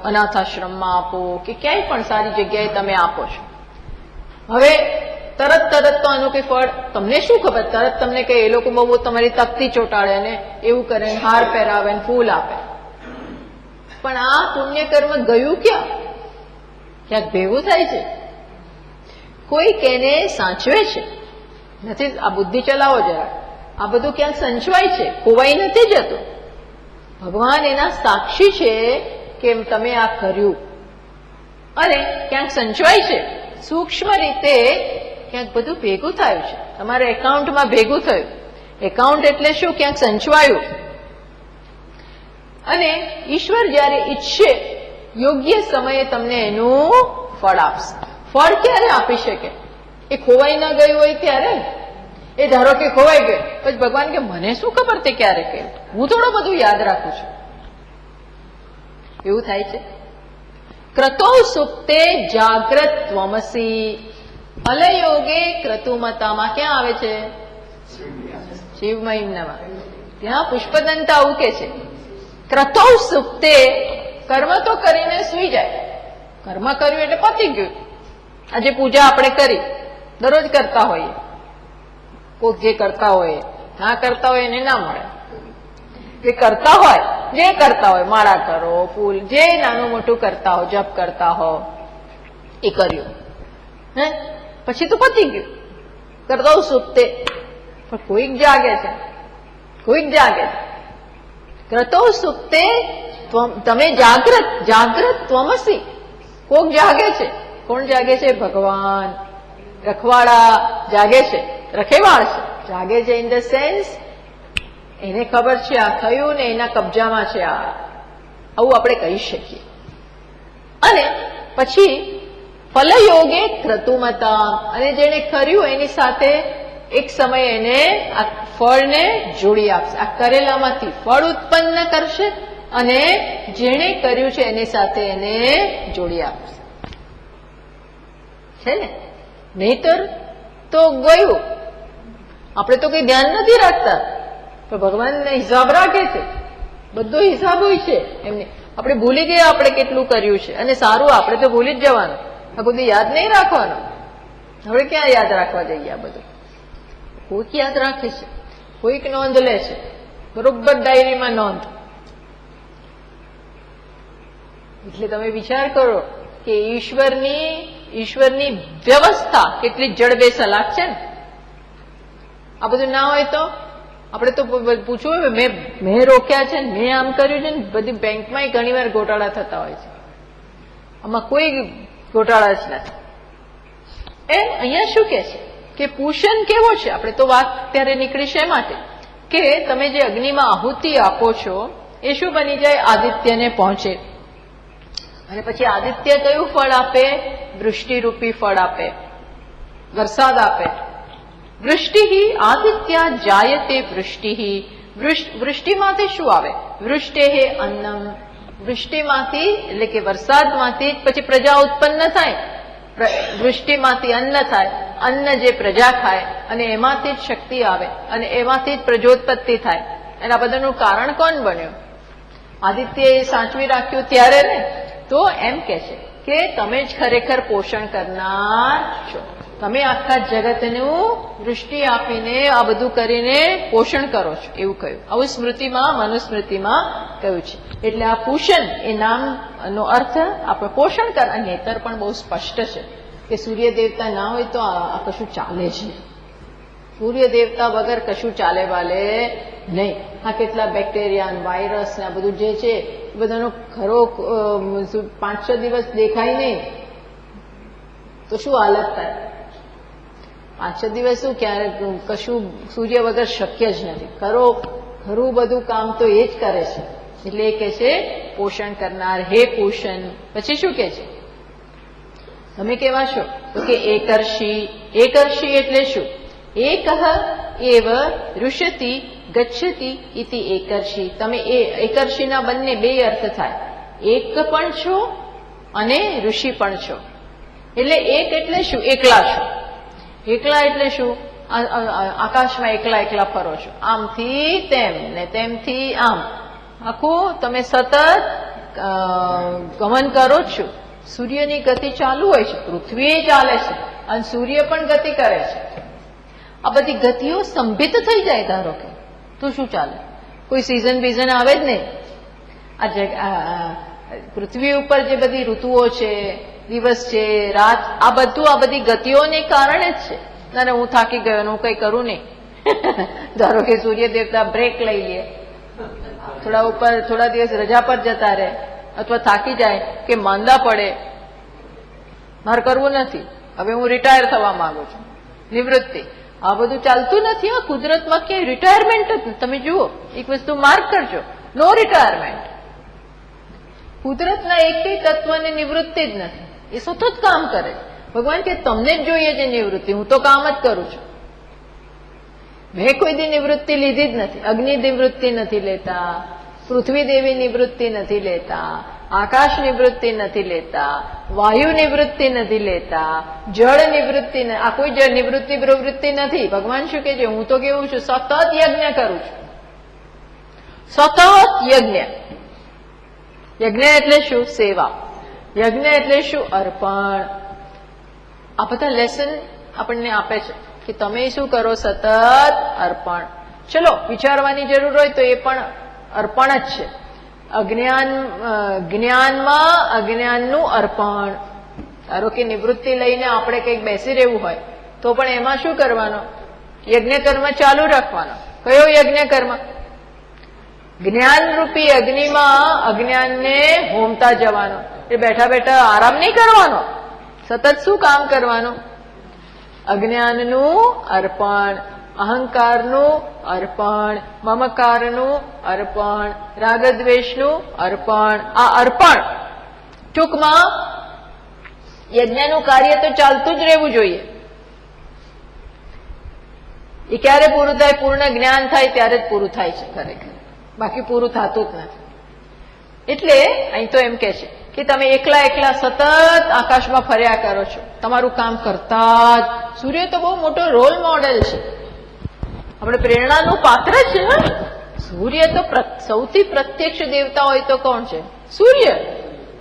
અનાથ આશ્રમમાં આપો કે ક્યાંય પણ સારી જગ્યાએ તમે આપો છો. હવે તરત તો આનું કઈ ફળ તમને શું ખબર? તરત તમને કે એ લોકો બહુ તમારી તકતી ચોંટાડે ને એવું કરે, હાર પહેરાવે ને ફૂલ આપે. પણ આ પુણ્ય કર્મ ગયું ક્યાં? ક્યાંક ભેગું થાય છે, કોઈક એને સાચવે છે. નથી, આ બુદ્ધિ ચલાવો જરા. આ બધું ક્યાંક સંચવાય છે, ખોવાઈ નથી જતું. ભગવાન એના સાક્ષી છે કે તમે આ કર્યું, અને ક્યાંક સંચવાય છે સૂક્ષ્મ રીતે, ક્યાંક બધું ભેગું થયું છે, તમારા એકાઉન્ટમાં ભેગું થયું. એકાઉન્ટ એટલે શું? ક્યાંક સંચવાયું. અને ઈશ્વર જ્યારે ઈચ્છે યોગ્ય સમયે તમને એનું ફળ આપશે. ફળ ક્યારે આપી શકે? એ ખોવાઈ ન ગયું હોય ત્યારે. એ ધારો કે ખોવાઈ ગયું, પછી ભગવાન કે મને શું ખબર તે ક્યારે કહ્યું, હું થોડું બધું યાદ રાખું છું. એવું થાય છે. ક્રતો સુપ્તે જાગ્રત ત્વમસી. અલયોગે ક્રતુમતામાં ક્યાં આવે છે? શિવ મહિમ્નમાં. ત્યાં પુષ્પદંતા આવું કે છે, ક્રતો સુપ્તે, કર્મ તો કરીને સુઈ જાય. કર્મ કર્યું એટલે પતી ગયું. આજે પૂજા આપણે કરી, દરરોજ કરતા હોઈએ, કોઈક જે કરતા હોય, ના કરતા હોય એને ના મળે. જે કરતા હોય, જે કરતા હોય, માળા કરો, ફૂલ, જે નાનું મોટું કરતા હો, જપ કરતા હો, એ કર્યું, હે પછી તો પતી ગયું. કરતા સુપ્તે. પણ કોઈક જાગે છે, કોઈક જાગે છે. ક્રતો સુપ્તે તમે જાગ્રત, જાગ્રત ત્વમસી. કોક જાગે છે. કોણ જાગે છે? ભગવાન. રખવાડા જાગે છે, રખેવાળ છે. જાગે છે ઇન ધ સેન્સ એને ખબર છે આ થયું ને એના કબજામાં છે આ, આવું આપણે કહી શકીએ. અને પછી ફલયોગે ક્રતુમતા, અને જેને કર્યું એની સાથે એક સમય એને આ ફળને જોડી આપશે. આ કરેલામાંથી ફળ ઉત્પન્ન કરશે અને જેણે કર્યું છે એની સાથે એને જોડી આપશે. છે ને? નહીતર તો ગયું. આપણે તો કઈ ધ્યાન નથી રાખતા, પણ ભગવાન હિસાબ રાખે છે. બધો હિસાબ હોય છે એમને. આપણે ભૂલી ગયા આપણે કેટલું કર્યું છે, અને સારું આપણે તો ભૂલી જ જવાનું, આ બધું યાદ નહીં રાખવાનું. હવે ક્યાં યાદ રાખવા જઈએ? આ બધું કોઈક યાદ રાખે છે, કોઈક નોંધ લે છે, બરોબર ડાયરીમાં નોંધ. એટલે તમે વિચાર કરો કે ઈશ્વરની વ્યવસ્થા કેટલી જડબે સલાક છે ને. આ બધું ના હોય તો આપણે તો પૂછવું મેં રોક્યા છે ને, મેં આમ કર્યું છે ને. બધી બેંકમાં ઘણી વાર ગોટાળા થતા હોય છે, આમાં કોઈ ગોટાળા જ નથી. એમ અહીંયા શું કે છે કે પૂષણ કેવો છે? આપણે તો વાત ત્યારે નીકળી છે માટે કે તમે જે અગ્નિમાં આહુતિ આપો છો એ શું બની જાય? આદિત્યને પહોંચે. અને પછી આદિત્ય કયું ફળ આપે? વૃષ્ટિરૂપી ફળ આપે, વરસાદ આપે. વૃષ્ટિ આદિત્યા જાયતે વૃષ્ટિ. વૃષ્ટિમાંથી શું આવે? વૃષ્ટે અન્નમ. વૃષ્ટિમાંથી એટલે કે વરસાદમાંથી પછી પ્રજા ઉત્પન્ન થાય. વૃષ્ટિમાંથી અન્ન થાય, અન્ન જે પ્રજા ખાય અને એમાંથી જ શક્તિ આવે અને એમાંથી જ પ્રજોત્પત્તિ થાય. એના બધાનું કારણ કોણ બન્યું? આદિત્ય એ સાચવી રાખ્યું ત્યારે ને. તો એમ કે છે કે તમે જ ખરેખર પોષણ કરનાર છો. તમે આખા જગતનું વૃષ્ટિ આપીને આ બધું કરીને પોષણ કરો છો, એવું કહ્યું. આવું સ્મૃતિમાં, મનુસ્મૃતિમાં કહ્યું છે. એટલે આ પૂષણ એ નામનો અર્થ આપણે પોષણ કર. નેતર પણ બહુ સ્પષ્ટ છે કે સૂર્ય દેવતા ના હોય તો આ કશું ચાલે છે. સૂર્ય દેવતા વગર કશું ચાલે વાલે નહીં. આ કેટલા બેક્ટેરિયા, વાયરસ ને આ બધું જે છે એ બધાનો ખરો 5-6 દિવસ દેખાય નહીં તો શું હાલત થાય? 5-6 દિવસ શું ક્યારે કશું સૂર્ય વગર શક્ય જ નથી. ખરું બધું કામ તો એ જ કરે છે. એટલે એ કે છે પોષણ કરનાર, હે પોષણ. પછી શું કે છે? તમે કેવા છો? તો કે એકર્ષી. એકર્ષી એટલે શું? એકઃ એવ ઋષતિ ગચ્છતિ ઇતિ એકર્ષી. તમે એકર્ષીના બંને બે અર્થ થાય. એક પણ છો અને ઋષિ પણ છો. એટલે એક એટલે શું? એકલા છો. એકલા એટલે શું? આકાશમાં એકલા એકલા ફરો છો, આમથી તેમ ને તેમથી આમ. આખું તમે સતત ગમન કરો છો. સૂર્યની ગતિ ચાલુ હોય છે, પૃથ્વી ચાલે છે અને સૂર્ય પણ ગતિ કરે છે. આ બધી ગતિઓ સંભિત થઈ જાય ધારો કે તો શું ચાલે? કોઈ સિઝન બીઝન આવે જ નહીં. આ પૃથ્વી ઉપર જે બધી ઋતુઓ છે, દિવસ છે, રાત, આ બધું આ બધી ગતિઓને કારણે જ છે. ના હું થાકી ગયો હું કઈ કરું નહીં. ધારો કે સૂર્ય દેવતા બ્રેક લઈ લે, થોડા દિવસ રજા પર જતા રહે, અથવા થાકી જાય કે માંદા પડે, મારે કરવું નથી, હવે હું રિટાયર થવા માંગુ છું, નિવૃત્તિ. આ બધું ચાલતું નથી. આ કુદરતમાં ક્યાંય રિટાયરમેન્ટ જ. તમે જુઓ, એક વસ્તુ માર્ક કરજો, નો રિટાયરમેન્ટ. કુદરતના એક તત્વની નિવૃત્તિ જ નથી. એ સતત કામ કરે. ભગવાન કે તમને જ જોઈએ છે નિવૃત્તિ, હું તો કામ જ કરું છું. મેં કોઈ દી નિવૃત્તિ લીધી જ નથી. અગ્નિ નિવૃત્તિ નથી લેતા, પૃથ્વી દેવી નિવૃત્તિ નથી લેતા, આકાશ નિવૃત્તિ નથી લેતા, વાયુ નિવૃત્તિ નથી લેતા, જળ નિવૃત્તિ. આ કોઈ જળ નિવૃત્તિ પ્રવૃત્તિ નથી. ભગવાન શું કે છે? હું તો કેવું છું? સતત યજ્ઞ કરું છું. સતત યજ્ઞ. યજ્ઞ એટલે શું? સેવા. યજ્ઞ એટલે શું? અર્પણ. આ બધા લેસન આપણને આપે છે કે તમે શું કરો? સતત અર્પણ. ચલો વિચારવાની જરૂર હોય તો એ પણ અર્પણ જ છે. જ્ઞાનમાં અજ્ઞાનનું અર્પણ. ધારો કે નિવૃત્તિ લઈને આપણે કંઈક બેસી રહેવું હોય તો પણ એમાં શું કરવાનું? યજ્ઞ કર્મ ચાલુ રાખવાનો. કયો યજ્ઞ કર્મ? જ્ઞાનરૂપી અગ્નિમાં અજ્ઞાનને હોમતા જવાનો. એ બેઠા બેઠા આરામ નહીં કરવાનો, સતત શું કામ કરવાનું? અજ્ઞાનનું અર્પણ, અહંકારનું અર્પણ, મમકારનું અર્પણ, રાગદ્વેષનું અર્પણ. આ અર્પણ ટૂંકમાં યજ્ઞનું કાર્ય તો ચાલતું જ રહેવું જોઈએ. એ ક્યારે પૂરું થાય? પૂર્ણ જ્ઞાન થાય ત્યારે જ પૂરું થાય છે ખરેખર, બાકી પૂરું થતું જ નથી. એટલે અહીં તો એમ કે છે કે તમે એકલા એકલા સતત આકાશમાં ફર્યા કરો છો, તમારું કામ કરતા જ. સૂર્ય તો બહુ મોટો રોલ મોડેલ છે, આપણે પ્રેરણાનું પાત્ર છે. સૂર્ય તો સૌથી પ્રત્યક્ષ દેવતા હોય તો કોણ છે? સૂર્ય,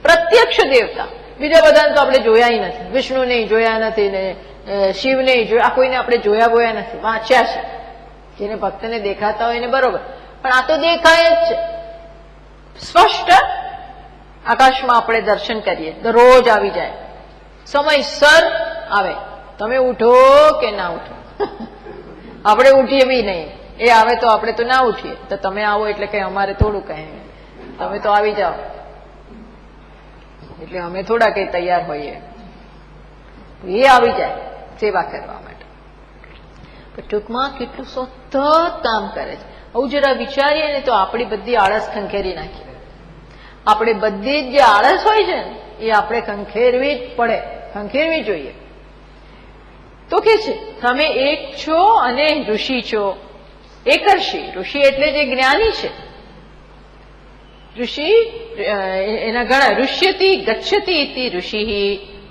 પ્રત્યક્ષ દેવતા. બીજા બધાને તો આપણે જોયા નથી, વિષ્ણુ નહીં જોયા નથી ને શિવ નહીં જોયા, આ કોઈને આપણે જોયા નથી, વાંચ્યા છે. જેને ભક્તને દેખાતા હોય ને બરોબર, પણ આ તો દેખાય જ છે સ્પષ્ટ. આકાશમાં આપણે દર્શન કરીએ, દરરોજ આવી જાય, સમયસર આવે. તમે ઉઠો કે ના ઉઠો, આપણે ઉઠીએ બી નહીં, એ આવે તો આપણે તો ના ઉઠીએ. તો તમે આવો એટલે કઈ અમારે થોડું કહે, તમે તો આવી જાઓ એટલે અમે થોડા કઈ તૈયાર હોઈએ. એ આવી જાય સેવા કરવા માટે. ટૂંકમાં કેટલું સતત કામ કરે છે. આવું જરા વિચારીએ ને તો આપણી બધી આળસ ખંખેરી નાખીએ. આપણે બધી જ જે આળસ હોય છે ને એ આપણે ખંખેરવી જ પડે, ખંખેરવી જોઈએ. તો કે છે તમે એક છો અને ઋષિ છો. એકર્ષિ, ઋષિ એટલે જે જ્ઞાની છે. ઋષિ એના ઘણા, ઋષ્યતિ ગચ્છતિ ઇતિ ઋષિ,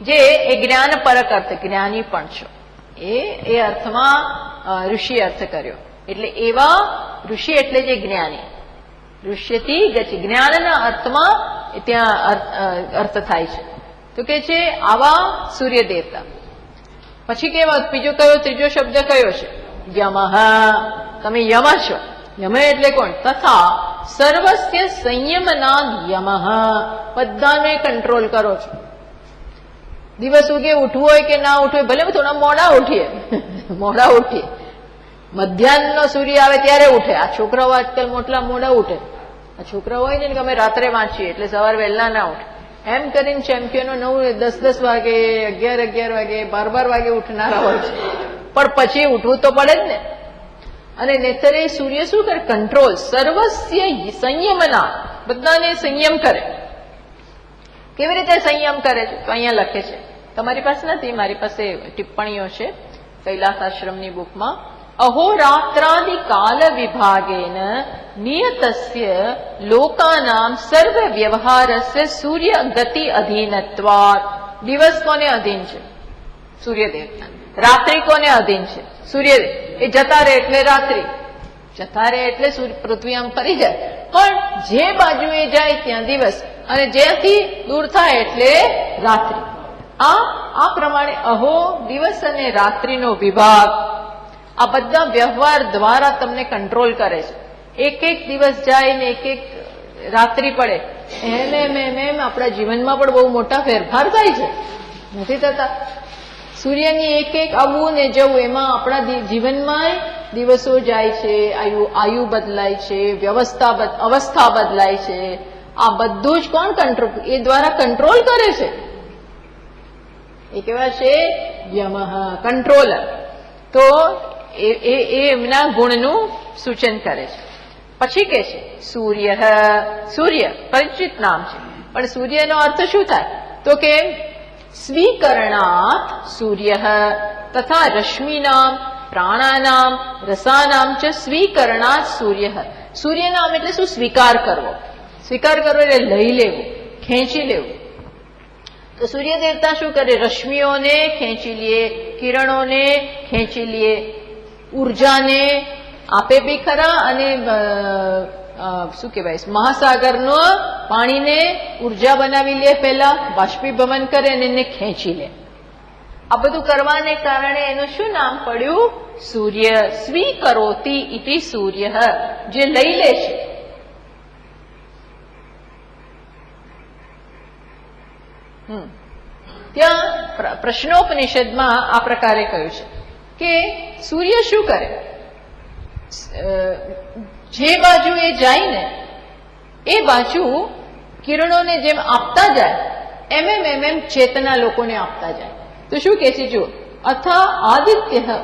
જે એ જ્ઞાન પરક અર્થ, જ્ઞાની પણ છો. એ અર્થમાં ઋષિ અર્થ કર્યો. એટલે એવા ઋષિ એટલે જે જ્ઞાની. ઋષ્યતિ ગચ્છ, જ્ઞાનના અર્થમાં ત્યાં અર્થ થાય છે. તો કે છે આવા સૂર્ય દેવતા. પછી કેવા બીજો કયો, ત્રીજો શબ્દ કયો છે? યમઃ, તમે યમ છો. યમ એટલે કોણ? તથા સર્વસ્ય સંયમના યમઃ, બધાને કંટ્રોલ કરો છો. દિવસ ઉગે ઉઠવું હોય કે ના ઉઠવું, ભલે થોડા મોડા ઉઠીએ, મધ્યાહનનો સૂર્ય આવે ત્યારે ઉઠે. આ છોકરાઓ આજકાલ મોડા ઉઠે. આ છોકરાઓ હોય ને કે અમે રાત્રે વાંચીએ એટલે સવાર વહેલા ના ઉઠે, એમ કરીને ચેમ્પિયનો 9-10 વાગે, 11 વાગે, 12 વાગે ઉઠનારા હોય છે. પણ પછી ઉઠવું તો પડે જ ને. અને નેતરે સૂર્ય શું કરે? કંટ્રોલ. સર્વસ્ય સંયમના, બધાને સંયમ કરે. કેવી રીતે સંયમ કરે છે? તો અહીંયા લખે છે, તમારી પાસે નથી, મારી પાસે ટિપ્પણીઓ છે કૈલાસ આશ્રમની બુકમાં. અહોરાત્રાદિ કાલ વિભાગેન નિયતસ્ય લોકાનામ સર્વ વ્યવહારસ્ય સૂર્ય ગતિ અધીનત્વાત. દિવસ કોને અધીન છે? સૂર્યદેવતા. રાત્રિ કોને અધીન છે? સૂર્યદેવ. એ જતા રહે એટલે રાત્રિ, જતા રહે એટલે પૃથ્વી આમ ફરી જાય, પણ જે બાજુએ જાય ત્યાં દિવસ, અને જ્યાંથી દૂર થાય એટલે રાત્રિ. આ પ્રમાણે અહો, દિવસ અને રાત્રિનો વિભાગ, આ બધા વ્યવહાર દ્વારા તમને કંટ્રોલ કરે છે. એક દિવસ જાય ને એક રાત્રિ પડે, એમ આપણા જીવનમાં પણ બહુ મોટા ફેરફાર થાય છે, નથી થતા? સૂર્યની એક આવવું ને જવું, એમાં આપણા જીવનમાં દિવસો જાય છે, આયુ બદલાય છે, અવસ્થા બદલાય છે. આ બધું જ કોણ કંટ્રોલ? એ દ્વારા કંટ્રોલ કરે છે. એ કેવા છે? યમઃ, કંટ્રોલર. તો એ એમના ગુણનું સૂચન કરે છે. પછી કે છે સૂર્ય. સૂર્ય પરિચિત નામ છે, પણ સૂર્યનો અર્થ શું થાય? તો કે સ્વીકરણાત સૂર્ય તથા રશ્મિનામ પ્રાણાનામ રસાનામ ચ સ્વીકરણાત સૂર્ય. સૂર્ય નામ એટલે શું? સ્વીકાર કરવો. સ્વીકાર કરવો એટલે લઈ લેવું, ખેંચી લેવું. તો સૂર્ય દેવતા શું કરે? રશ્મિઓને ખેંચી લે, કિરણોને ખેંચી લે, ઉર્જાને આપે બી ખરા, અને શું કહેવાય, મહાસાગરનો પાણીને ઉર્જા બનાવી લે, પહેલા બાષ્પીભવન કરે અને એને ખેંચી લે. આ બધું કરવાને કારણે એનું શું નામ પડ્યું? સૂર્ય. સ્વીકરોતિ ઇતિ સૂર્ય, જે લઈ લે છે. ત્યાં પ્રશ્નોપનિષદમાં આ પ્રકારે કહ્યું છે કે સૂર્ય શું કરે, જે બાજુ એ જાય ને એ બાજુ કિરણોને જેમ આપતા જાય એમ ચેતના લોકોને આપતા જાય. તો શું કે છે, જો અથ આદિત્ય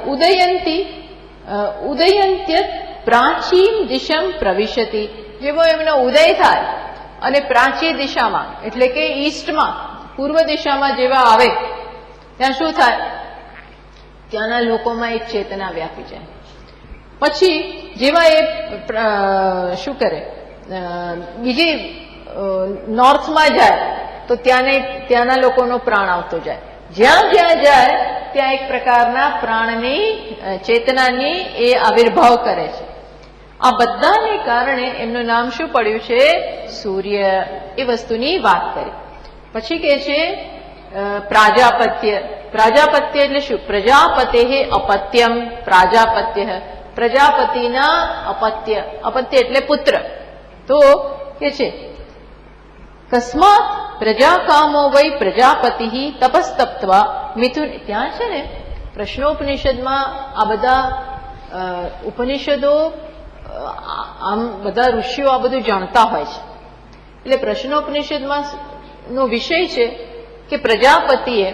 ઉદયંત્ય પ્રાચીન દિશમ પ્રવિશતિ. જેવો એમનો ઉદય થાય અને પ્રાચી દિશામાં એટલે કે ઈસ્ટમાં, પૂર્વ દિશામાં જેવા આવે ત્યાં શું થાય, ત્યાંના લોકોમાં એક ચેતના વ્યાપી જાય. પછી જેવા એ શું કરે, બીજી નોર્થમાં જાય તો ત્યાંના લોકોનો પ્રાણ આવતો જાય. જ્યાં જ્યાં જાય ત્યાં એક પ્રકારના પ્રાણની ચેતનાની એ આવિર્ભાવ કરે છે. આ બધાને કારણે એમનું નામ શું પડ્યું છે, સૂર્ય. એ વસ્તુની વાત કરી. પછી કે છે પ્રાજાપત્ય. પ્રાજાપત્ય એટલે શું, પ્રજાપતે અપત્યમ પ્રાજાપત્ય. પ્રજાપતિના અપત્ય, અપત્ય એટલે પુત્ર. તો કે છે કસ્માત પ્રજાકામો વૈ પ્રજાપતિ તપસ્તપ્ત્વા મિથુન. ત્યાં છે ને પ્રશ્નોપનિષદમાં આ બધા ઉપનિષદો, આમ બધા ઋષિઓ આ બધું જાણતા હોય છે. એટલે પ્રશ્નોપનિષદમાં નો વિષય છે કે પ્રજાપતિએ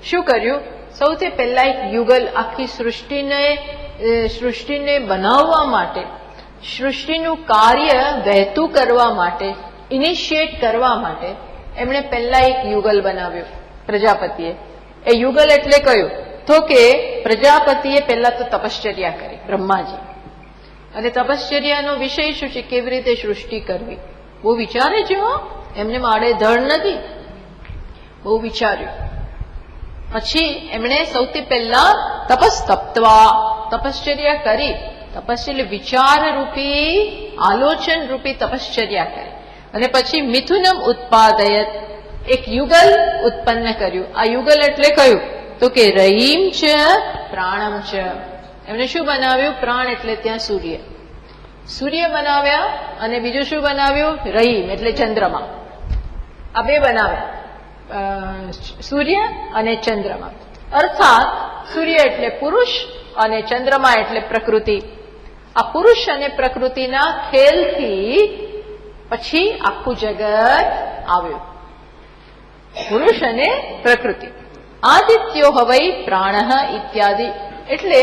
શું કર્યું, સૌથી પહેલા એક યુગલ, આખી સૃષ્ટિને બનાવવા માટે, સૃષ્ટિનું કાર્ય વહેતું કરવા માટે, ઇનિશિએટ કરવા માટે એમણે પહેલા એક યુગલ બનાવ્યું પ્રજાપતિએ. એ યુગલ એટલે કયું, તો કે પ્રજાપતિએ પહેલા તો તપશ્ચર્યા કરી, બ્રહ્માજી. અને તપશ્ચર્યાનો વિષય શું છે, કેવી રીતે સૃષ્ટિ કરવી. બહુ વિચારે છે, એમને આડે ધડ નથી, બહુ વિચાર્યું. પછી એમણે સૌથી પહેલા તપસ્તપ્ત્વા, તપશ્ચર્યા કરી. તપશ્ચર્યા વિચાર રૂપી, આલોચન રૂપી તપશ્ચર્યા કરી. અને પછી મિથુનમ ઉત્પાદયત, એક યુગલ ઉત્પન્ન કર્યું. આ યુગલ એટલે કયું, તો કે રહીમ ચ પ્રાણમ ચ. એમણે શું બનાવ્યું, પ્રાણ એટલે ત્યાં સૂર્ય, સૂર્ય બનાવ્યા. અને બીજું શું બનાવ્યું, રહીમ એટલે ચંદ્રમા. આ બે બનાવ્યા, સૂર્ય અને ચંદ્રમા. અર્થાત સૂર્ય એટલે પુરુષ અને ચંદ્રમા એટલે પ્રકૃતિ. આ પુરુષ અને પ્રકૃતિના ખેલથી પછી આખું જગત આવ્યું, પુરુષ અને પ્રકૃતિ. આદિત્યો હવૈ પ્રાણ ઇત્યાદિ. એટલે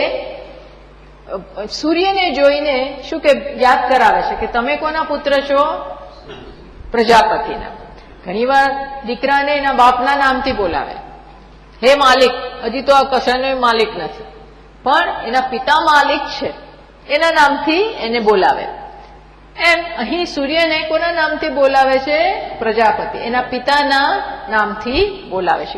સૂર્યને જોઈને શું કે યાદ કરાવે છે કે તમે કોના પુત્ર છો, પ્રજાપતિના. ઘણીવાર દીકરાને એના બાપના નામથી બોલાવે, હે માલિક. હજી તો આ કશાનો માલિક નથી, પણ એના પિતા માલિક છે, એના નામથી એને બોલાવે. એમ અહીં સૂર્યને કોના નામથી બોલાવે છે, પ્રજાપતિ, એના પિતાના નામથી બોલાવે છે.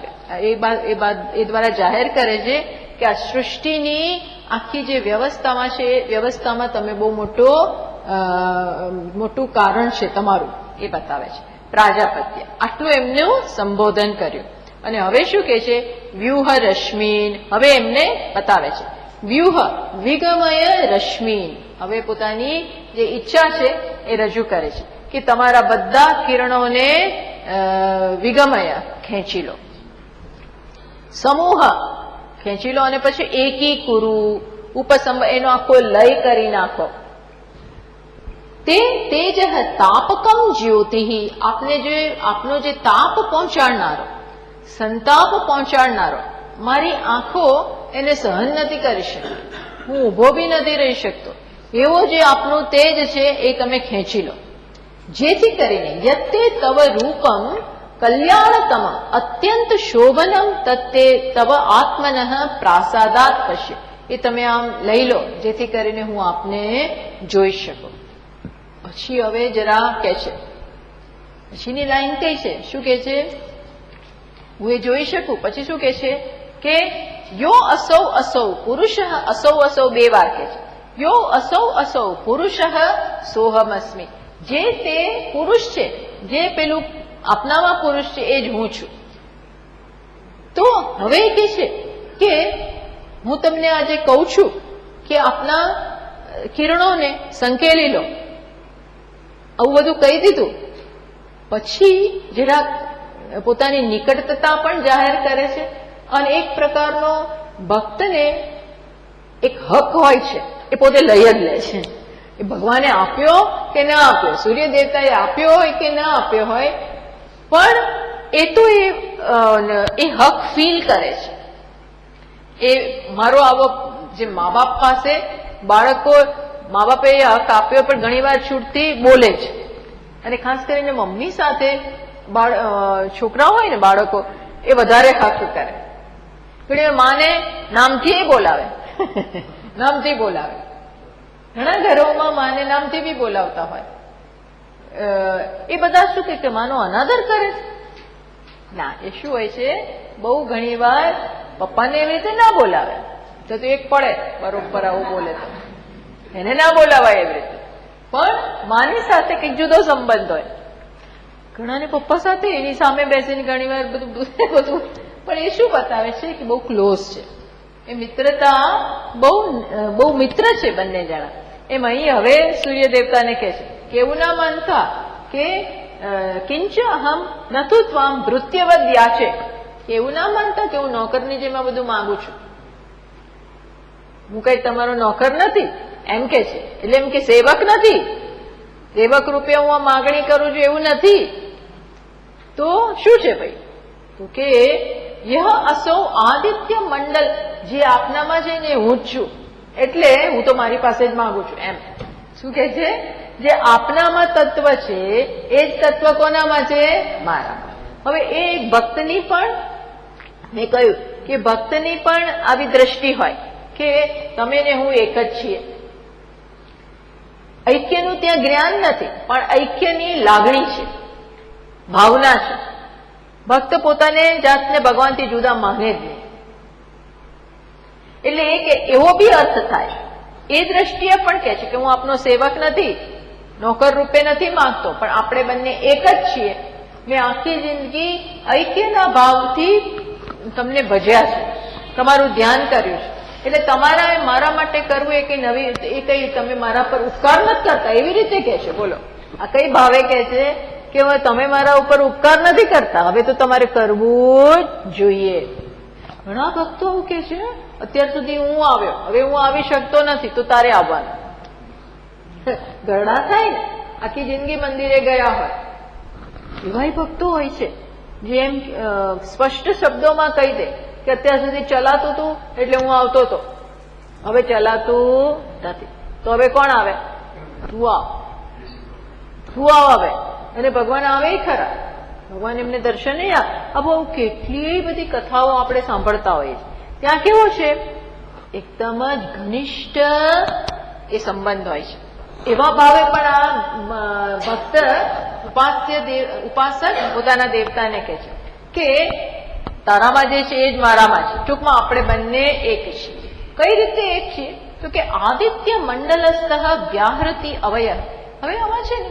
એ દ્વારા જાહેર કરે છે કે આ સૃષ્ટિની આખી જે વ્યવસ્થામાં છે એ વ્યવસ્થામાં તમે બહુ મોટું કારણ છે તમારું, એ બતાવે છે. પ્રાજાપત્ય, આટલું એમનું સંબોધન કર્યું. અને હવે શું કે છે, વ્યુહ રશ્મિન. હવે એમને બતાવે છે વ્યુહ, વિગમય રશ્મિન. હવે પોતાની જે ઈચ્છા છે એ રજૂ કરે છે કે તમારા બધા કિરણોને વિગમય ખેંચી લો, સમૂહ ખેંચી લો. અને પછી એકી કુરુ ઉપસંબ, એનો આખો લય કરી નાખો. તે તેજ તાપકમ જ્યોતિ. આપનો જે તાપ પહોંચાડનારો, સંતાપ પહોંચાડનારો, મારી આંખો એને સહન નથી કરી શકતી, હું ઉભો બી નથી રહી શકતો, એવો જે આપનું તેજ છે એ તમે ખેંચી લો. જેથી કરીને યત્તે તવ રૂપમ કલ્યાણતમ અત્યંત શોભનમ તત્તે તવ આત્મનઃ પ્રાસાદાત પશ્ય. એ તમે આમ લઈ લો જેથી કરીને હું આપને જોઈ શકું. પછી હવે જરા કે છે, પછીની લાઈન કઈ છે, શું કે છે, હું એ જોઈ શકું. પછી શું કે છે કે યો અસૌ અસૌ પુરુષ, અસૌ અસૌ બે વાર કે છે. યો અસૌ અસૌ પુરુષ સોહમસ્મિ. જે તે પુરુષ છે, જે પેલું આપનામાં પુરુષ છે એ જ હું છું. તો હવે કે છે કે હું તમને આજે કહું છું કે આપના કિરણોને સંકેલી લો. આવું બધું કહી દીધું પછી જરાક પોતાની નિકટતા પણ જાહેર કરે છે. અને એક પ્રકારનો ભક્તને એક હક હોય છે એ પોતે લઈ જ લે છે. એ ભગવાને આપ્યો કે ના આપ્યો, સૂર્ય દેવતાએ આપ્યો હોય કે ના આપ્યો હોય, પણ એ તો એ હક ફીલ કરે છે. એ મારો આવો જે મા બાપ પાસે બાળકો, મા બાપે એ હક આપ્યો પણ ઘણી વાર છૂટથી બોલે છે. અને ખાસ કરીને મમ્મી સાથે છોકરા હોય ને બાળકો, એ વધારે હક કરે. ઘણી વાર માને નામથી બોલાવે નામથી બોલાવે. ઘણા ઘરોમાં માને નામથી બી બોલાવતા હોય. એ બધા શું કે માનો અનાદર કરે છે? ના, એ શું હોય છે, બહુ ઘણી વાર પપ્પાને એવી રીતે ના બોલાવે તો એક પડે બરોબર આવું બોલે તો એને ના બોલાવાય એવી રીતે. પણ માની સાથે કંઈક જુદો સંબંધ હોય. ઘણાને પપ્પા સાથે એની સામે બેસીને ઘણી વાર બધું પણ એ શું બતાવે છે કે બહુ ક્લોઝ છે. એ મિત્રતા બહુ મિત્ર છે બંને જણા. એમ અહીં હવે સૂર્ય દેવતાને કહે છે કે એવું ના માનતા કે કિંચ અહમ નતુ ત્વામ ભૃત્યવદ યાચે, કે એવું ના માનતા કે હું નોકરની જેમ આ બધું માંગુ છું. હું કઈ તમારો નોકર નથી એમ કે છે. એટલે એમ કે સેવક નથી, સેવક રૂપે હું આ માગણી કરું છું એવું નથી. તો શું છે ભાઈ? તો કે યહ અસૌ આદિત્ય મંડલ, જે આપનામાં છે ને હું જ છું, એટલે હું તો મારી પાસે જ માંગુ છું. એમ શું કે છે? જે આપનામાં તત્વ છે એ જ તત્વ કોનામાં છે? મારામાં. હવે એ ભક્તની પણ મેં કહ્યું કે ભક્તની પણ આવી દ્રષ્ટિ હોય કે તમે ને હું એક જ છીએ. ઐક્યનું ત્યાં જ્ઞાન નથી, પણ ઐક્યની લાગણી છે, ભાવના છે. ભક્ત પોતાને જાતને ભગવાનથી જુદા માને જ નહીં. એટલે એ કે એવો બી અર્થ થાય. એ દ્રષ્ટિએ પણ કહે છે કે હું આપનો સેવક નથી, નોકર રૂપે નથી માંગતો, પણ આપણે બંને એક જ છીએ. મેં આખી જિંદગી ઐક્યના ભાવથી તમને ભજ્યા છે, તમારું ધ્યાન કર્યું છે. એટલે તમારા મારા માટે કરવું એ કઈ નવી, એ કઈ તમે મારા પર ઉપકાર નથી કરતા એવી રીતે કહે છે. બોલો, આ કઈ ભાવે કહે છે કે હવે તમે મારા ઉપર ઉપકાર નથી કરતા, હવે તો તમારે કરવું જ જોઈએ. ઘણા ભક્તો એવું કે છે અત્યાર સુધી હું આવ્યો, હવે હું આવી શકતો નથી તો તારે આવવાનું. ગરડા થાય ને, આખી જિંદગી મંદિરે ગયા હોય એવાય ભક્તો હોય છે જે એમ સ્પષ્ટ શબ્દોમાં કહી દે કે અત્યાર સુધી ચલાતું હતું એટલે હું આવતો હતો, હવે ચલાતું નથી તો હવે કોણ આવે? તું આવ, તું આવ હવે. અને ભગવાન આવે ખરા, ભગવાન એમને દર્શન નહીં આપે. આ બહુ કેટલી બધી કથાઓ આપણે સાંભળતા હોઈએ છીએ. ત્યાં કેવો છે? એકદમ જ ઘનિષ્ઠ એ સંબંધ હોય છે. એવા ભાવે પણ આ ભક્ત ઉપાસક પોતાના દેવતાને કહે છે કે તારામાં જે છે એ જ મારામાં છે. ટૂંકમાં આપણે બંને એક છીએ. કઈ રીતે એક છીએ? તો કે આદિત્ય મંડલસ્થ વ્યાહૃતિ અવય. હવે આમાં છે ને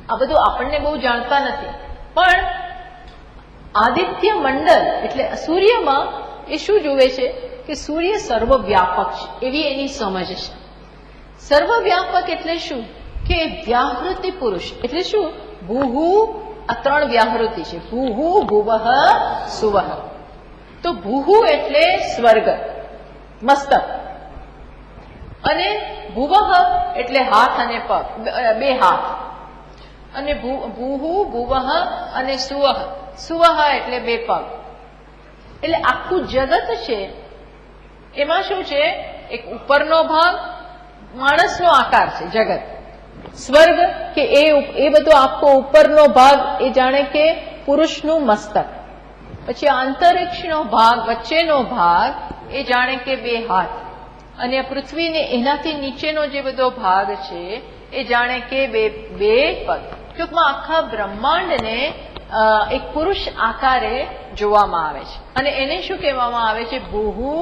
આ બધું આપણને બહુ જાણતા નથી, પણ આદિત્ય મંડળ એટલે સૂર્યમાં એ શું જુએ છે કે સૂર્ય સર્વવ્યાપક છે એવી એની સમજ છે. સર્વવ્યાપક એટલે શું? કે વ્યાહૃતિ પુરુષ એટલે શું? ભૂહુ, આ ત્રણ વ્યાહૃતિ છે, ભૂહુ ભુવઃ સુવઃ. તો ભૂહુ એટલે સ્વર્ગ, મસ્તક, અને ભુવઃ એટલે હાથ અને પગ, બે હાથ. અને ભૂહુ ભુવઃ અને સુવઃ, સુવઃ એટલે બે પગ. એટલે આખું જગત છે એમાં શું છે? એક ઉપરનો ભાગ માણસનો આકાર છે જગત. સ્વર્ગ કે એ બધો આખો ઉપરનો ભાગ એ જાણે કે પુરુષનું મસ્તક. પછી આંતરિક્ષનો ભાગ, વચ્ચેનો ભાગ એ જાણે કે બે હાથ. અને પૃથ્વીને એનાથી નીચેનો જે બધો ભાગ છે એ જાણે કે બે પગ. ટૂંકમાં આખા બ્રહ્માંડને એક પુરુષ આકારે જોવામાં આવે છે. અને એને શું કહેવામાં આવે છે? ભૂહુ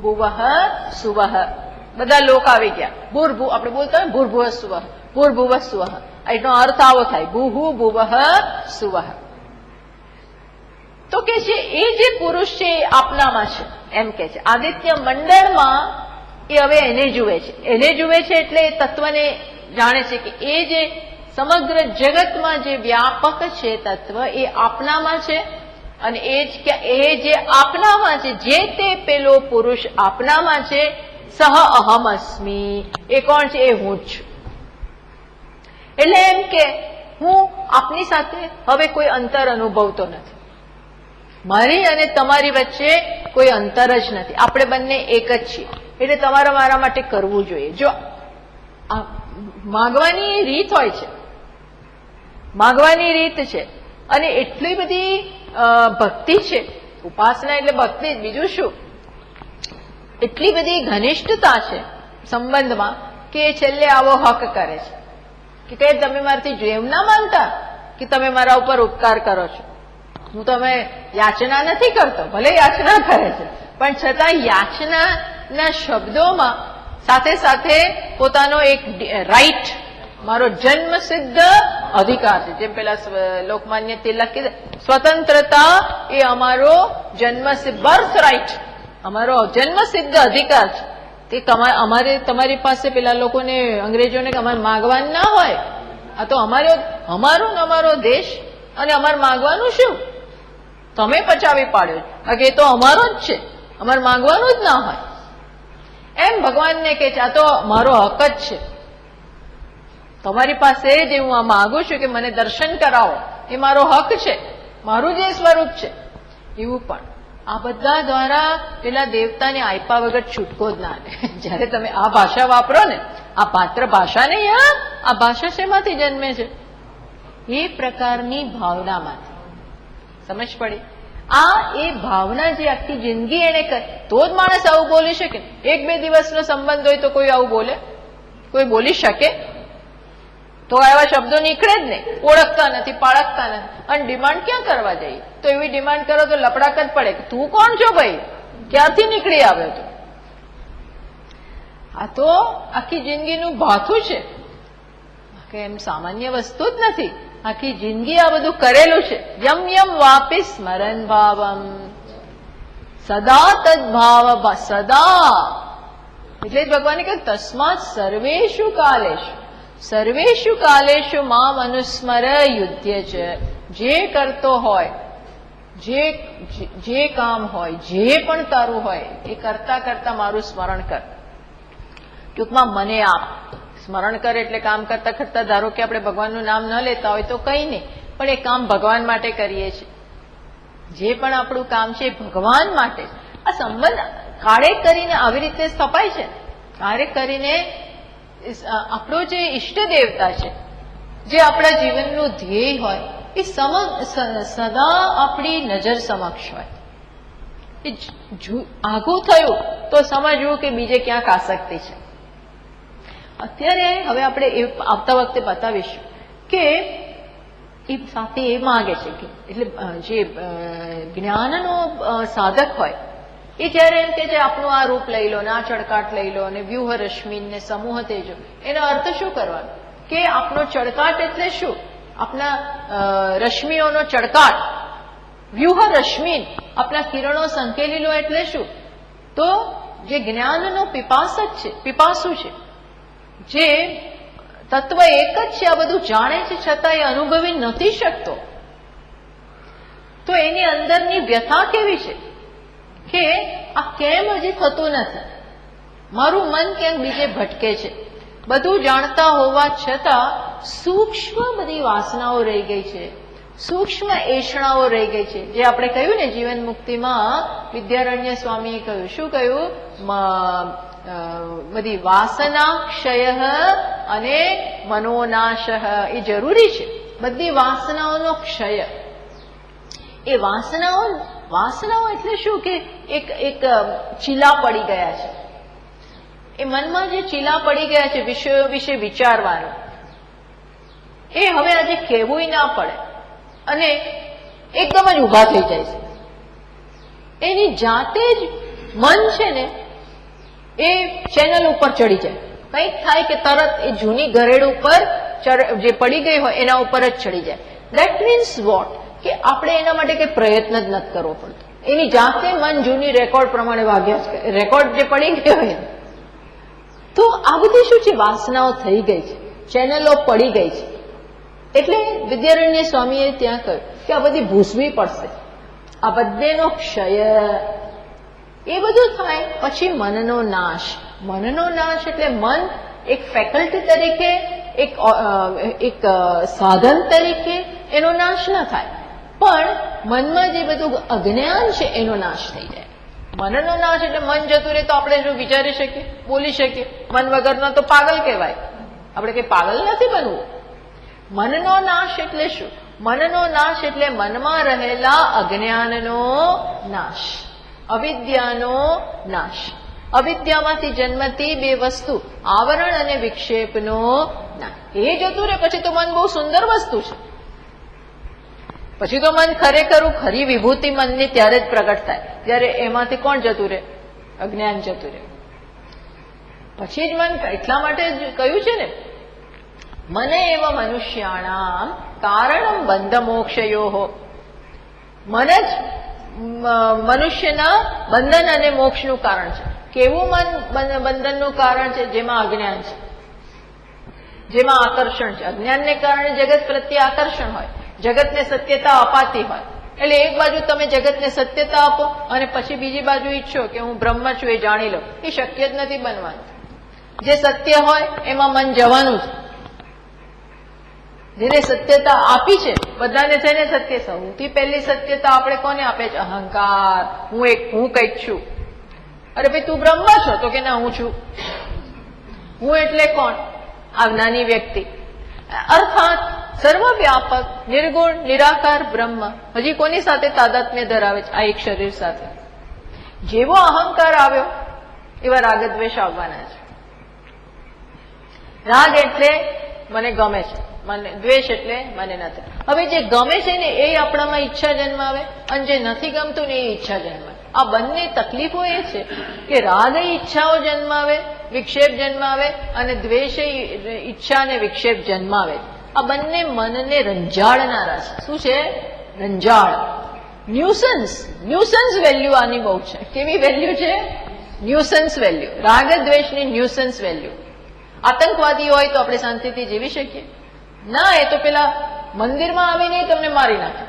ભુવઃ સુવઃ. બધા લોક આવી ગયા. ભૂર્ભુ આપણે બોલતા હોય ભૂર્ભુવ સુવઃ, ભૂર્ભુવ સુવઃ. એનો અર્થ આવો થાય, ભૂહુ ભુવઃ સુવઃ. તો કે છે એ જે પુરુષ છે એ આપનામાં છે એમ કે છે. આદિત્ય મંડળમાં એ હવે એને જુએ છે. એને જુએ છે એટલે એ તત્વને જાણે છે કે એ જે સમગ્ર જગતમાં જે વ્યાપક છે તત્વ એ આપનામાં છે. અને એ જે આપનામાં છે, જે તે પેલો પુરુષ આપનામાં છે સહ અહમ અસ્મી, એ કોણ છે? એ હું જ છું. એટલે એમ કે હું આપની સાથે હવે કોઈ અંતર અનુભવતો નથી. મારી અને તમારી વચ્ચે કોઈ અંતર જ નથી. આપણે બંને એક જ છીએ. એટલે તમારે મારા માટે કરવું જોઈએ. જો માગવાની રીત હોય છે, માગવાની રીત છે, અને એટલી બધી ભક્તિ છે. ઉપાસના એટલે ભક્તિ, બીજું શું? એટલી બધી ઘનિષ્ઠતા છે સંબંધમાં કે છેલ્લે આવો હક કરે છે કે તમે મારાથી જેમ ના માનતા કે તમે મારા ઉપર ઉપકાર કરો છો. હું તમે યાચના નથી કરતો, ભલે યાચના કરે છે, પણ છતાં યાચનાના શબ્દોમાં સાથે સાથે પોતાનો એક રાઈટ, મારો જન્મસિદ્ધ અધિકાર છે. જેમ પેલા લોકમાન્ય તિલક કીધું, સ્વતંત્રતા એ અમારો જન્મસિદ્ધ બર્થ રાઈટ, અમારો જન્મસિદ્ધ અધિકાર છે. તે અમારે તમારી પાસે પેલા લોકોને, અંગ્રેજોને અમારે માગવાનું ના હોય. આ તો અમારો ને અમારો દેશ, અને અમારે માગવાનું શું? તમે પચાવી પાડ્યો, બાકી એ તો અમારો જ છે, અમારે માગવાનું જ ના હોય. એમ ભગવાનને કે છે આ તો મારો હક જ છે. તમારી પાસે જે હું આ માગું છું કે મને દર્શન કરાવો, એ મારો હક છે, મારું જે સ્વરૂપ છે. એવું પણ આ બધા દ્વારા પેલા દેવતાને આપ્યા વગર છૂટકો જ ના રહે. જયારે તમે આ ભાષા વાપરો ને, આ પાત્ર ભાષા નહીં, આ ભાષા શેમાંથી જન્મે છે? એ પ્રકારની ભાવનામાંથી. સમજ પડી? આ એ ભાવના જે આખી જિંદગી એને કરે, તો જ માણસ આવું બોલી શકે. એક બે દિવસનો સંબંધ હોય તો કોઈ આવું બોલે? કોઈ બોલી શકે? તો એવા શબ્દો નીકળે જ નહીં. ઓળખતા નથી, પાળખતા નથી, અને ડિમાન્ડ ક્યાં કરવા જઈએ? તો એવી ડિમાન્ડ કરો તો લપડાક જ પડે. તું કોણ છો ભાઈ? ક્યાંથી નીકળી આવ્યો તું? આ તો આખી જિંદગીનું ભાથું છે, કે એમ સામાન્ય વસ્તુ જ નથી. આખી જિંદગી આ બધું કરેલું છે. યમ યમ વાપી સ્મરણ ભાવમ સદા તદ્ભાવ, સદા. એટલે જ ભગવાને કહ્યું તસ્માત સર્વેષુ કાલેષુ, સર્વેષુ કાલેષુ મામ અનુસ્મર યુધ્ય છે. જે કરતો હોય, જે કામ હોય, જે પણ તારું હોય, એ કરતા કરતા મારું સ્મરણ કર. ટૂંકમાં મને આપ. સ્મરણ કર એટલે કામ કરતા કરતા, ધારો કે આપણે ભગવાનનું નામ ન લેતા હોય તો કંઈ નહીં, પણ એ કામ ભગવાન માટે કરીએ છીએ. જે પણ આપણું કામ છે એ ભગવાન માટે. આ સંબંધ કાળે કરીને આવી રીતે સ્થપાય છે. કાળે કરીને આપણો જે ઈષ્ટ દેવતા છે, જે આપણા જીવનનું ધ્યેય હોય, એ સદા આપણી નજર સમક્ષ હોય. એ આઘું થયું તો સમજવું કે બીજે ક્યાંક આસક્તિ છે. અત્યારે હવે આપણે એ આવતા વખતે બતાવીશું કે એ સાથે એ માગે છે કે એટલે જે જ્ઞાનનો સાધક હોય એ જયારે એમ કે છે આપનું આ રૂપ લઈ લો ને આ ચડકાટ લઈ લો અને વ્યૂહ રશ્મિ ને સમૂહ તેજો, એનો અર્થ શું કરવાનો? કે આપનો ચડકાટ એટલે શું? આપના રશ્મિઓનો ચડકાટ, વ્યૂહ રશ્મિ, આપના કિરણો સંકેલી લો એટલે શું? તો જે જ્ઞાનનો પીપાસુ છે, જે તત્વ એક જ છે, આ બધું જાણે છે છતાં એ અનુભવી નથી શકતો, તો એની અંદરની વ્યથા કેવી છે કે આ કેમ હજી થતું નથી? મારું મન કેમ બીજે ભટકે છે? બધું જાણતા હોવા છતાં સૂક્ષ્મ બધી વાસનાઓ રહી ગઈ છે, સૂક્ષ્મ એષણાઓ રહી ગઈ છે. જે આપણે કહ્યું ને જીવન મુક્તિમાં, વિદ્યારણ્ય સ્વામીએ કહ્યું, શું કહ્યું? બધી વાસના ક્ષય અને મનોનાશ એ જરૂરી છે. બધી વાસનાઓનો ક્ષય. એ વાસનાઓ એટલે શું? કે એક ચીલા પડી ગયા છે. એ મનમાં જે ચીલા પડી ગયા છે વિષયો વિશે વિચારવાનું, એ હવે આજે કહેવું ના પડે અને એકદમ જ ઉભા થઈ જાય છે. એની જાતે જ મન છે ને એ ચેનલ ઉપર ચડી જાય. કંઈક થાય કે તરત એ જૂની ગરેડ ઉપર જે પડી ગઈ હોય એના ઉપર જ ચડી જાય. That means what? કે આપણે એના માટે કંઈ પ્રયત્ન જ નથી કરવો પડતો. એની જાતે મન જૂની રેકોર્ડ પ્રમાણે વાગ્યા છે. રેકોર્ડ જે પડી ગયો હોય, તો આ બધી શું છે? વાસનાઓ થઈ ગઈ છે, ચેનલો પડી ગઈ છે. એટલે વિદ્યારણ્ય સ્વામીએ ત્યાં કહ્યું કે આ બધી ભૂસવી પડશે. આ બધેનો ક્ષય. એ બધું થાય પછી મનનો નાશ. મનનો નાશ એટલે મન એક ફેકલ્ટી તરીકે, એક સાધન તરીકે એનો નાશ ના થાય, પણ મનમાં જે બધું અજ્ઞાન છે એનો નાશ થઈ જાય. મનનો નાશ એટલે મન જતું રહે તો આપણે શું વિચારી શકીએ, બોલી શકીએ? મન વગરના તો પાગલ કહેવાય. આપણે કઈ પાગલ નથી બનવું. મનનો નાશ એટલે શું? મનનો નાશ એટલે મનમાં રહેલા અજ્ઞાનનો નાશ, અવિદ્યાનો નાશ. અવિદ્યામાંથી જન્મતી બે વસ્તુ, આવરણ અને વિક્ષેપનો નાશ. એ જતું રહે પછી તો મન બહુ સુંદર વસ્તુ છે. પછી તો મન ખરેખર ખરી વિભૂતિ મનની ત્યારે જ પ્રગટ થાય જ્યારે એમાંથી કોણ જતું રહે? અજ્ઞાન જતું રહે. પછી જ મન, એટલા માટે જ કહ્યું છે ને, મને એવ મનુષ્યાણામ કારણમ બંધ મોક્ષયો. મન જ મનુષ્યના બંધન અને મોક્ષનું કારણ છે. કેવું મન બંધનનું કારણ છે? જેમાં અજ્ઞાન છે, જેમાં આકર્ષણ છે. અજ્ઞાનને કારણે જગત પ્રત્યે આકર્ષણ હોય, જગતને સત્યતા અપાતી હોય. એટલે એક બાજુ તમે જગતને સત્યતા આપો અને પછી બીજી બાજુ ઈચ્છો કે હું બ્રહ્મ છું એ જાણી લો. એ શક્ય જ નથી બનવાનું. જે સત્ય હોય એમાં મન જવાનું છે. જેને સત્યતા આપી છે, બધાને છે ને સત્ય, સૌથી પહેલી સત્યતા આપણે કોને આપે છે? અહંકાર. હું કંઈક છું. અરે ભાઈ તું બ્રહ્મ છો? તો કે ના, હું છું. હું એટલે કોણ? આ જ્ઞાની વ્યક્તિ. અર્થાત સર્વવ્યાપક નિર્ગુણ નિરાકાર બ્રહ્મ હજી કોની સાથે તાદાત્મ્ય ધરાવે છે? આ એક શરીર સાથે. જેવો અહંકાર આવ્યો એવા રાગદ્વેષ આવવાના છે. રાગ એટલે મને ગમે છે, મને દ્વેષ એટલે મને નથી. હવે જે ગમે છે ને એ આપણામાં ઈચ્છા જન્માવે અને જે નથી ગમતું ને એ ઈચ્છા જન્માવે. આ બંને તકલીફો એ છે કે રાગ ઈચ્છાઓ જન્માવે, વિક્ષેપ જન્માવે, અને દ્વેષ ઈચ્છા અને વિક્ષેપ જન્માવે. આ બંને મનને રંજાડનારા છે. શું છે? રંજાડ. ન્યુસન્સ વેલ્યુ આની બહુ છે. કેવી વેલ્યુ છે? Nuisance value. રાગ દ્વેષની ન્યુસન્સ વેલ્યુ. આતંકવાદી હોય તો આપણે શાંતિથી જીવી શકીએ? ના, એ તો પેલા મંદિરમાં આવીને તમને મારી નાખે.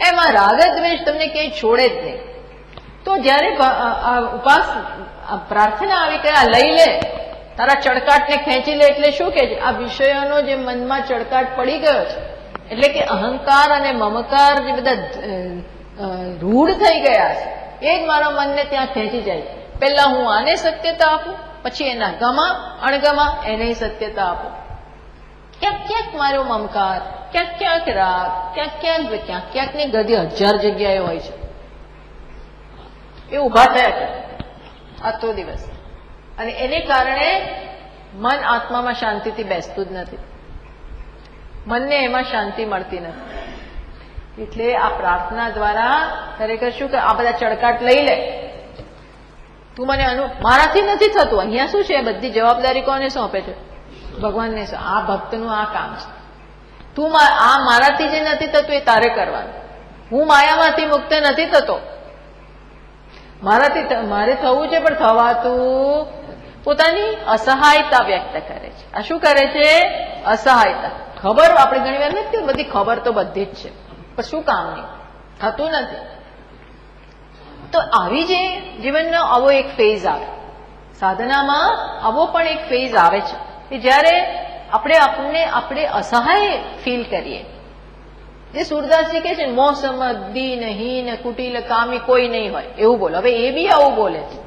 એમાં રાગ દ્વેષ તમને ક્યાંય છોડે જ નહીં. તો જયારે પ્રાર્થના આવી કે આ લઈ લે, તારા ચડકાટને ખેંચી લે, એટલે શું કે છે? આ વિષયોનો જે મનમાં ચડકાટ પડી ગયો છે, એટલે કે અહંકાર અને મમકાર જે બધા રૂઢ થઈ ગયા છે, એ જ મારા મનને ત્યાં ખેંચી જાય. પહેલા હું આને સત્યતા આપું, પછી એના ગમા અણગમા એને સત્યતા આપું. ક્યાંક ક્યાંક મારો મમકાર, ક્યાંક ક્યાંક રાગ, ક્યાંક ક્યાંકની ગદી 1000 જગ્યાએ હોય છે. એ ઉભા થયા કરે આખો દિવસ, અને એને કારણે મન આત્મામાં શાંતિથી બેસતું જ નથી. મનને એમાં શાંતિ મળતી નથી. એટલે આ પ્રાર્થના દ્વારા ખરેખર શું કે આ બધા ચડકાટ લઈ લે. તું મને મારાથી નથી થતું. અહીંયા શું છે? બધી જવાબદારી કોને સોંપે છે? ભગવાનને. આ ભક્તનું આ કામ છે. તું આ મારાથી જે નથી થતું એ તારે કરવાનું. હું માયામાંથી મુક્ત નથી થતો. મારે થવું છે પણ થવાતું. પોતાની અસહાયતા વ્યક્ત કરે છે. આ શું કરે છે? અસહાયતા. ખબર આપણે ઘણી વાર નથી, બધી ખબર તો બધી જ છે, પણ શું કામની? થતું નથી. તો આવી જે જીવનનો આવો એક ફેઝ આવે, સાધનામાં આવો પણ એક ફેઝ આવે છે કે જયારે આપણે અસહાય ફીલ કરીએ. જે સુરદાસજી કહે છે મોસમ દીન હીન કુટિલ કામી કોઈ નહીં હોય એવું બોલો. હવે એ બી આવું બોલે છે.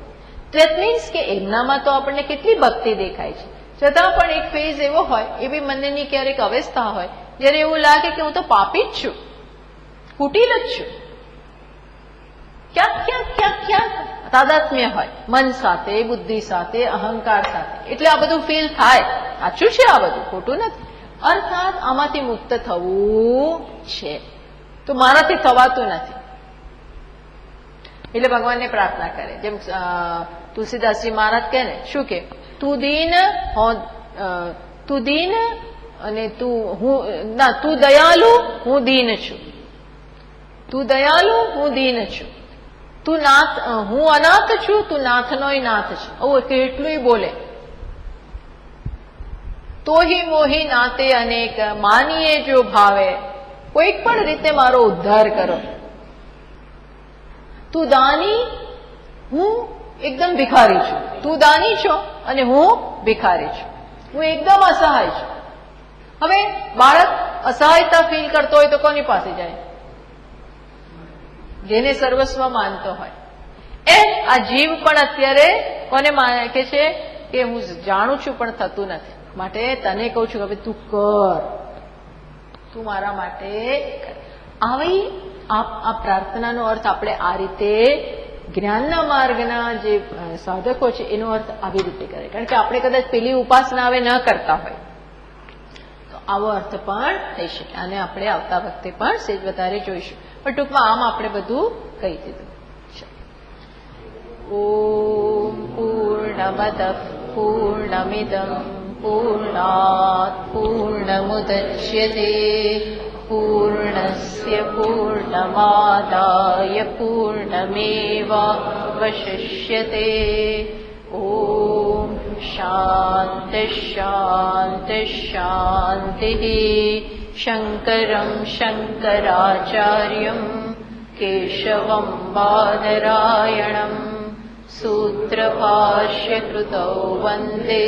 દેટ મીન્સ કે એમનામાં તો આપણને કેટલી ભક્તિ દેખાય છે, છતાં પણ એક ફેઝ એવો હોય, એવી મનની ક્યારેક અવસ્થા હોય જયારે એવું લાગે કે હું તો પાપી જ છું, કુટિલ જ છું. ક્યાંક તાદાત્મ્ય હોય મન સાથે, બુદ્ધિ સાથે, અહંકાર સાથે. એટલે આ બધું ફીલ થાય. સાચું છે, આ બધું ખોટું નથી. અર્થાત આમાંથી મુક્ત થવું છે, તો મારાથી થવાતું નથી. એટલે ભગવાનને પ્રાર્થના કરે. જેમ તુલસીદાસજી મહારાજ કહે ને, શું કે? તું દીન અને તું દયાલુ, હું દીન છું. તું દયાલુ, હું દીન છું. હું અનાથ છું, તું નાથનોય નાથ છે. આવું કેટલું બોલે. તોહી મોહી નાતે અનેક માનીએ જો ભાવે, કોઈક પણ રીતે મારો ઉદ્ધાર કરો. તું દાની, હું એકદમ ભિખારી છું, તું દાની છો અને હું ભિખારી છું, હું એકદમ અસહાય છું. હવે બાળક અસહાયતા ફીલ કરતો હોય તો કોની પાસે જાય? જેને સર્વસ્વ માનતો હોય. આ જીવ પણ અત્યારે કોને કે છે કે હું જાણું છું પણ થતું નથી, માટે તને કહું છું કે હવે તું કર, તું મારા માટે કર. આવી આ પ્રાર્થનાનો અર્થ આપણે આ રીતે જ્ઞાનના માર્ગના જે સાધકો છે એનો અર્થ આવી રીતે કરે. કારણ કે આપણે કદાચ પેલી ઉપાસના હવે ન કરતા હોય તો આવો અર્થ પણ થઈ શકે. અને આપણે આવતા વખતે પણ સેજ વધારે જોઈશું, પણ ટૂંકમાં આમ આપણે બધું કહી દીધું. ઓમ પૂર્ણમદ પૂર્ણમિદં પૂર્ણાત પૂર્ણમુદચ્યતે પૂર્ણસ્ય પૂર્ણમાદાય પૂર્ણમેવાવશિષ્યતે. ઓમ શાંતિ શાંતિ શાંતિ. શંકરં શંકરાચાર્યં કેશવં બાદરાયણં सूत्रभाष्यकृतौ वन्दे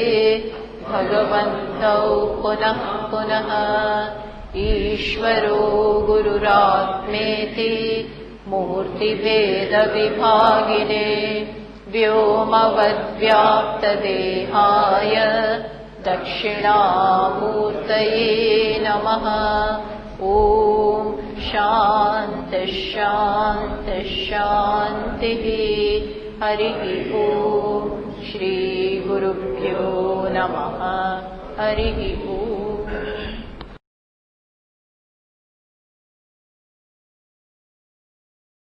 भगवन्तौ पुनः पुनः. ईश्वरो गुरुरात्मेति मूर्तिभेदविभागिने व्योमवद्व्याप्तदेहाय दक्षिणामूर्तये नमः. ॐ शान्ति शान्ति शान्तिः. हरिः ॐ. श्री गुरुभ्यो नमः. हरिः ॐ.